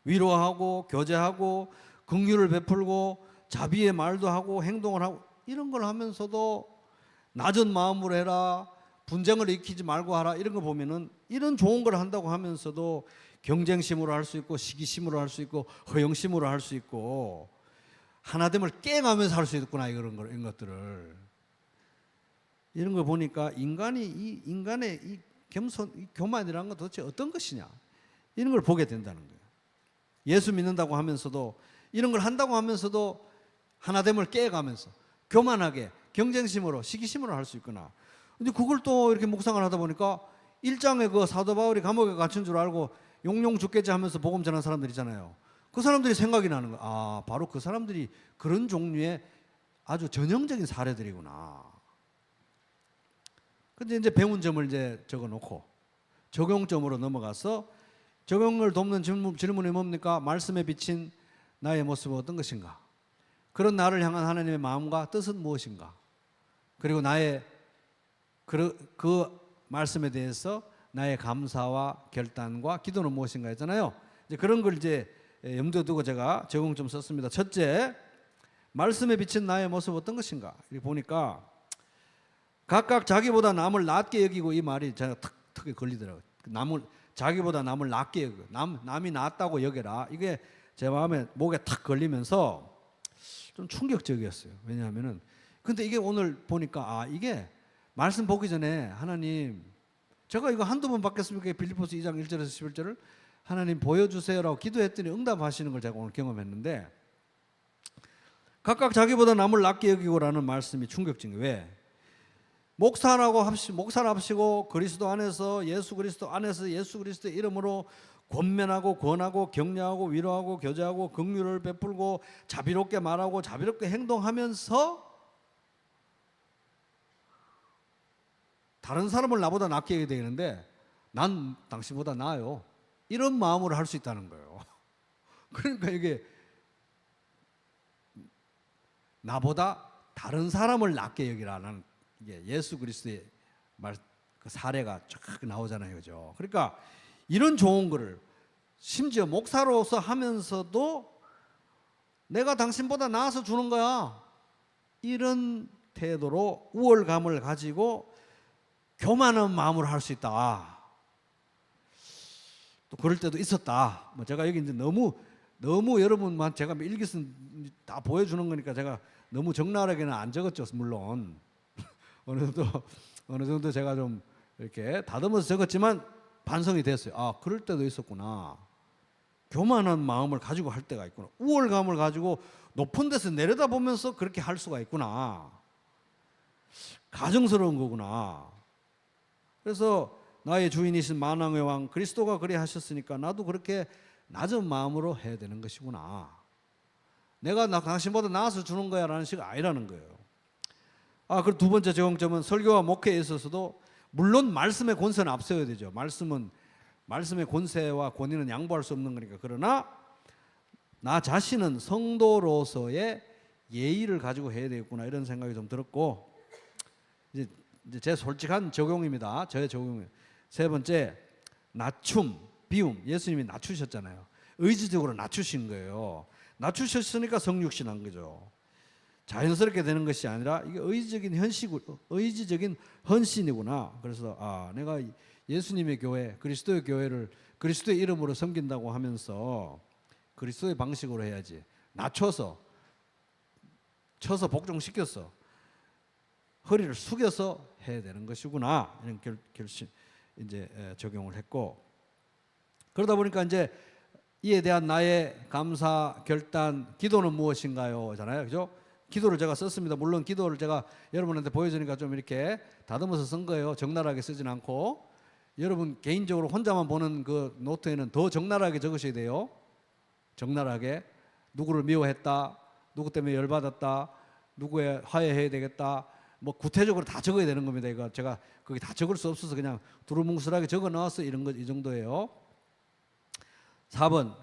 위로하고 교제하고 긍휼을 베풀고 자비의 말도 하고 행동을 하고 이런 걸 하면서도 낮은 마음으로 해라, 분쟁을 일으키지 말고 하라, 이런 거 보면은 이런 좋은 걸 한다고 하면서도 경쟁심으로 할 수 있고 시기심으로 할 수 있고 허영심으로 할 수 있고 하나됨을 깨가면서 할 수 있구나 이런 것들을. 이런 걸 보니까 인간의 이 겸손, 이 교만이라는 건 도대체 어떤 것이냐, 이런 걸 보게 된다는 거예요. 예수 믿는다고 하면서도, 이런 걸 한다고 하면서도 하나됨을 깨가면서 교만하게 경쟁심으로 시기심으로 할 수 있구나. 근데 그걸 또 이렇게 묵상을 하다 보니까 1장에 그 사도 바울이 감옥에 갇힌 줄 알고 용용 죽겠지 하면서 복음 전하는 사람들 있잖아요. 그 사람들이 생각이 나는 거야. 아, 바로 그 사람들이 그런 종류의 아주 전형적인 사례들이구나. 근데 이제 배운 점을 이제 적어 놓고 적용점으로 넘어가서, 적용을 돕는 질문이 뭡니까? 말씀에 비친 나의 모습은 어떤 것인가? 그런 나를 향한 하나님의 마음과 뜻은 무엇인가? 그리고 나의 그 말씀에 대해서 나의 감사와 결단과 기도는 무엇인가 했잖아요. 이제 그런 걸 이제 염두에 두고 제가 적용 좀 썼습니다. 첫째, 말씀에 비친 나의 모습 어떤 것인가? 이렇게 보니까 각각 자기보다 남을 낮게 여기고, 이 말이 제가 턱에 걸리더라고요. 자기보다 남을 낮게 여기고, 남이 낫다고 여겨라. 이게 제 마음에 목에 탁 걸리면서 좀 충격적이었어요. 왜냐하면은, 근데 이게 오늘 보니까 이게 말씀 보기 전에 하나님, 제가 이거 한두 번 받겠습니까? 빌립보서 2장 1절에서 11절을 하나님 보여주세요라고 기도했더니 응답하시는 걸 제가 오늘 경험했는데, 각각 자기보다 남을 낮게 여기고라는 말씀이 충격적이에요. 왜? 목사라고 합시고 그리스도 안에서 예수 그리스도 안에서 예수 그리스도의 이름으로 권면하고 권하고 격려하고 위로하고 교제하고 긍휼을 베풀고 자비롭게 말하고 자비롭게 행동하면서 다른 사람을 나보다 낫게 해야 되는데 난 당신보다 나아요, 이런 마음으로 할 수 있다는 거예요. 그러니까 이게 나보다 다른 사람을 낫게 여기라는, 이게 예수 그리스도의 그 사례가 쫙 나오잖아요, 그죠? 그러니까 이런 좋은 거를 심지어 목사로서 하면서도 내가 당신보다 나아서 주는 거야, 이런 태도로 우월감을 가지고 교만한 마음으로 할 수 있다. 또 그럴 때도 있었다. 뭐 제가 여기 이제 너무 여러분만 제가 일기쓴 다 보여주는 거니까 제가 너무 적나라하게는 안 적었죠, 물론. 어느 정도 제가 좀 이렇게 다듬어서 적었지만 반성이 됐어요. 그럴 때도 있었구나. 교만한 마음을 가지고 할 때가 있구나. 우월감을 가지고 높은 데서 내려다보면서 그렇게 할 수가 있구나. 가증스러운 거구나. 그래서 나의 주인이신 만왕의 왕 그리스도가 그리 하셨으니까 나도 그렇게 낮은 마음으로 해야 되는 것이구나. 내가 당신보다 나아서 주는 거야 라는 식이 아니라는 거예요. 그리고 두 번째 적용점은 설교와 목회에 있어서도 물론 말씀의 권세는 앞세워야 되죠. 말씀의 권세와 권위는 양보할 수 없는 거니까. 그러나 나 자신은 성도로서의 예의를 가지고 해야 되겠구나, 이런 생각이 좀 들었고, 이제 제 솔직한 적용입니다. 저의 적용이에요. 세 번째, 낮춤, 비움. 예수님이 낮추셨잖아요. 의지적으로 낮추신 거예요. 낮추셨으니까 성육신한 거죠. 자연스럽게 되는 것이 아니라 이게 의지적인 헌신이구나. 그래서 내가 예수님의 교회, 그리스도의 교회를 그리스도의 이름으로 섬긴다고 하면서 그리스도의 방식으로 해야지, 낮춰서 쳐서 복종시켜서 허리를 숙여서 해야 되는 것이구나, 이런 결심 이제 적용을 했고, 그러다 보니까 이제 이에 대한 나의 감사, 결단, 기도는 무엇인가요? 잖아요, 그죠? 기도를 제가 썼습니다. 물론 기도를 제가 여러분한테 보여주니까 좀 이렇게 다듬어서 쓴 거예요. 적나라하게 쓰진 않고. 여러분 개인적으로 혼자만 보는 그 노트에는 더 적나라하게 적으셔야 돼요. 적나라하게. 누구를 미워했다, 누구 때문에 열받았다, 누구에 화해해야 되겠다, 뭐 구체적으로 다 적어야 되는 겁니다. 이거 제가 거기 다 적을 수 없어서 그냥 두루뭉술하게 적어 넣어서 이런 거, 이 정도예요. 4번.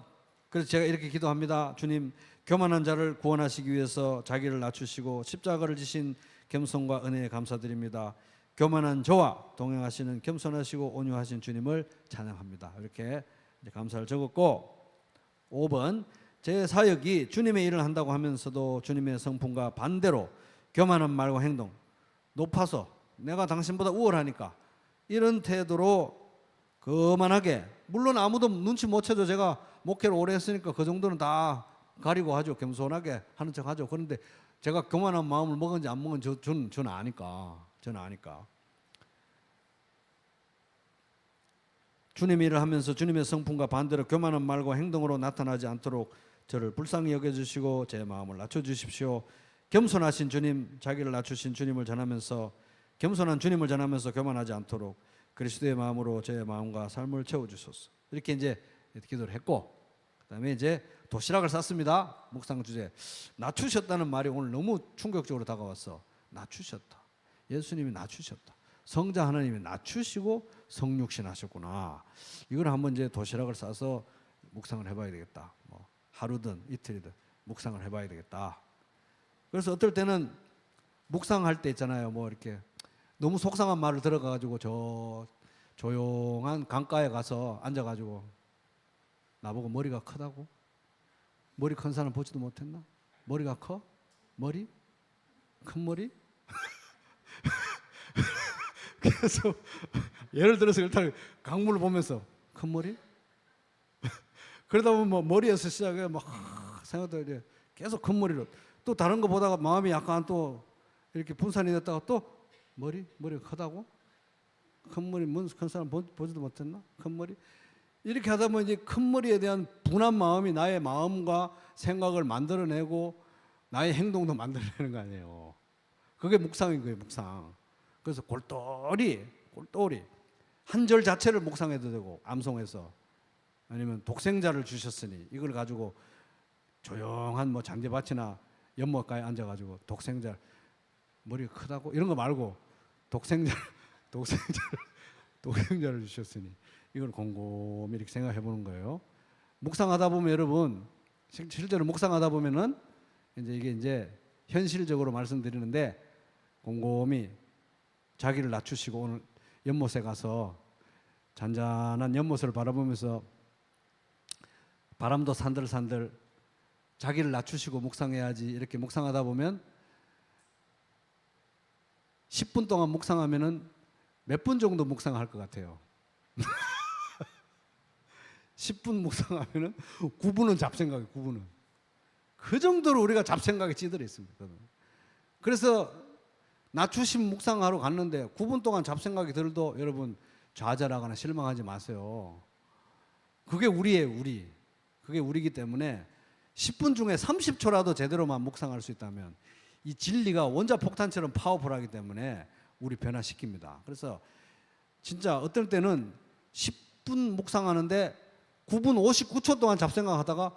그래서 제가 이렇게 기도합니다. 주님, 교만한 자를 구원하시기 위해서 자기를 낮추시고 십자가를 지신 겸손과 은혜에 감사드립니다. 교만한 저와 동행하시는 겸손하시고 온유하신 주님을 찬양합니다. 이렇게 감사를 적었고, 5번. 제 사역이 주님의 일을 한다고 하면서도 주님의 성품과 반대로 교만한 말과 행동, 높아서 내가 당신보다 우월하니까 이런 태도로 거만하게, 물론 아무도 눈치 못 채도 제가 목회를 오래 했으니까 그 정도는 다 가리고 하죠. 겸손하게 하는 척 하죠. 그런데 제가 교만한 마음을 먹은지 안 먹은지 저는 아니까. 저는 아니까. 주님 일을 하면서 주님의 성품과 반대로 교만한 말과 행동으로 나타나지 않도록 저를 불쌍히 여겨주시고 제 마음을 낮춰주십시오. 겸손하신 주님, 자기를 낮추신 주님을 전하면서, 겸손한 주님을 전하면서 교만하지 않도록 그리스도의 마음으로 제 마음과 삶을 채워주소서. 이렇게 이제 기도를 했고, 그다음에 이제 도시락을 쌌습니다. 묵상 주제. 낮추셨다는 말이 오늘 너무 충격적으로 다가왔어. 낮추셨다. 예수님이 낮추셨다. 성자 하나님이 낮추시고 성육신 하셨구나. 이걸 한번 이제 도시락을 싸서 묵상을 해봐야 되겠다. 뭐 하루든 이틀이든 묵상을 해봐야 되겠다. 그래서 어떨 때는 묵상할 때 있잖아요. 뭐 이렇게 너무 속상한 말을 들어가지고 저 조용한 강가에 가서 앉아가지고 나보고 머리가 크다고? 머리 큰 사람 보지도 못했나? 머리가 커? 머리? 큰 머리? 그래서 예를 들어서 일단 강물을 보면서 큰 머리? 그러다 보면 뭐 머리에서 시작해 막 생각도 이제 계속 큰 머리로 또 다른 거 보다가 마음이 약간 또 이렇게 분산이 됐다가 또 머리가 크다고? 큰 머리 큰 사람 보지도 못했나? 큰 머리? 이렇게 하다 보면 이제 큰 머리에 대한 분한 마음이 나의 마음과 생각을 만들어내고 나의 행동도 만들어내는 거 아니에요. 그게 묵상인 거예요, 묵상. 그래서 골똘히 한 절 자체를 묵상해도 되고 암송해서 아니면 독생자를 주셨으니 이걸 가지고 조용한 뭐 잔디밭이나 연못가에 앉아가지고 독생자 머리가 크다고 이런 거 말고 독생자를 주셨으니 이걸 곰곰이 이렇게 생각해 보는 거예요. 묵상하다 보면 여러분 실제로 묵상하다 보면은 이게 이제 현실적으로 말씀드리는데 곰곰이 자기를 낮추시고 오늘 연못에 가서 잔잔한 연못을 바라보면서 바람도 산들산들 자기를 낮추시고 묵상해야지 이렇게 묵상하다 보면 10분 동안 묵상하면은 몇 분 정도 묵상할 것 같아요. 10분 묵상하면은 9분은 잡생각이 9분은 그 정도로 우리가 잡생각에 찌들어 있습니다. 그래서 낮추심 묵상하러 갔는데 9분 동안 잡생각이 들어도 여러분 좌절하거나 실망하지 마세요. 그게 우리. 그게 우리이기 때문에 10분 중에 30초라도 제대로만 묵상할 수 있다면 이 진리가 원자폭탄처럼 파워풀하기 때문에 우리 변화시킵니다. 그래서 진짜 어떨 때는 10분 묵상하는데 9분 59초 동안 잡생각하다가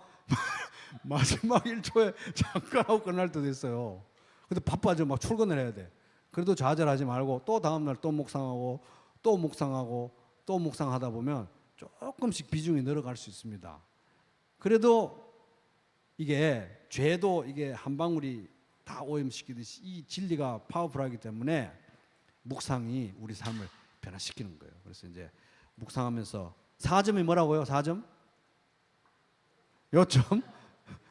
마지막 1초에 잠깐 하고 끝날 때도 있어요. 근데 바빠져 막 출근을 해야 돼. 그래도 좌절하지 말고 또 다음날 또 묵상하고 또 묵상하고 또 묵상하다 보면 조금씩 비중이 늘어갈 수 있습니다. 그래도 이게 죄도 이게 한 방울이 다 오염시키듯이 이 진리가 파워풀하기 때문에 묵상이 우리 삶을 변화시키는 거예요. 그래서 이제 묵상하면서 4점이 뭐라고요? 4점? 요점,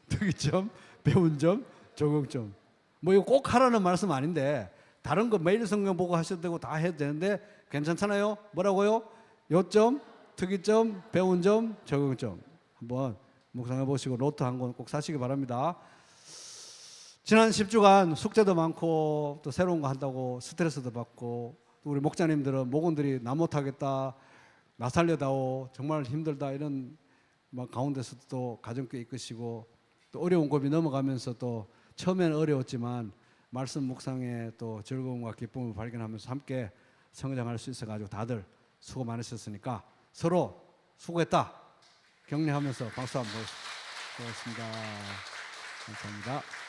특이점, 배운 점, 적용점. 뭐 이거 꼭 하라는 말씀 아닌데 다른 거 매일 성경 보고 하셔도 되고 다 해도 되는데 괜찮잖아요? 뭐라고요? 요점, 특이점, 배운 점, 적용점. 한번 묵상해 보시고 노트 한 권 꼭 사시기 바랍니다. 지난 10주간 숙제도 많고 또 새로운 거 한다고 스트레스도 받고 또 우리 목자님들은 목원들이 나 못하겠다, 나 살려다오, 정말 힘들다 이런 막 가운데서도 또 가정교회 이끄시고 또 어려운 고비 넘어가면서 또 처음에는 어려웠지만 말씀 묵상에 또 즐거움과 기쁨을 발견하면서 함께 성장할 수 있어가지고 다들 수고 많으셨으니까 서로 수고했다 격려하면서 박수 한번 보겠습니다. 감사합니다.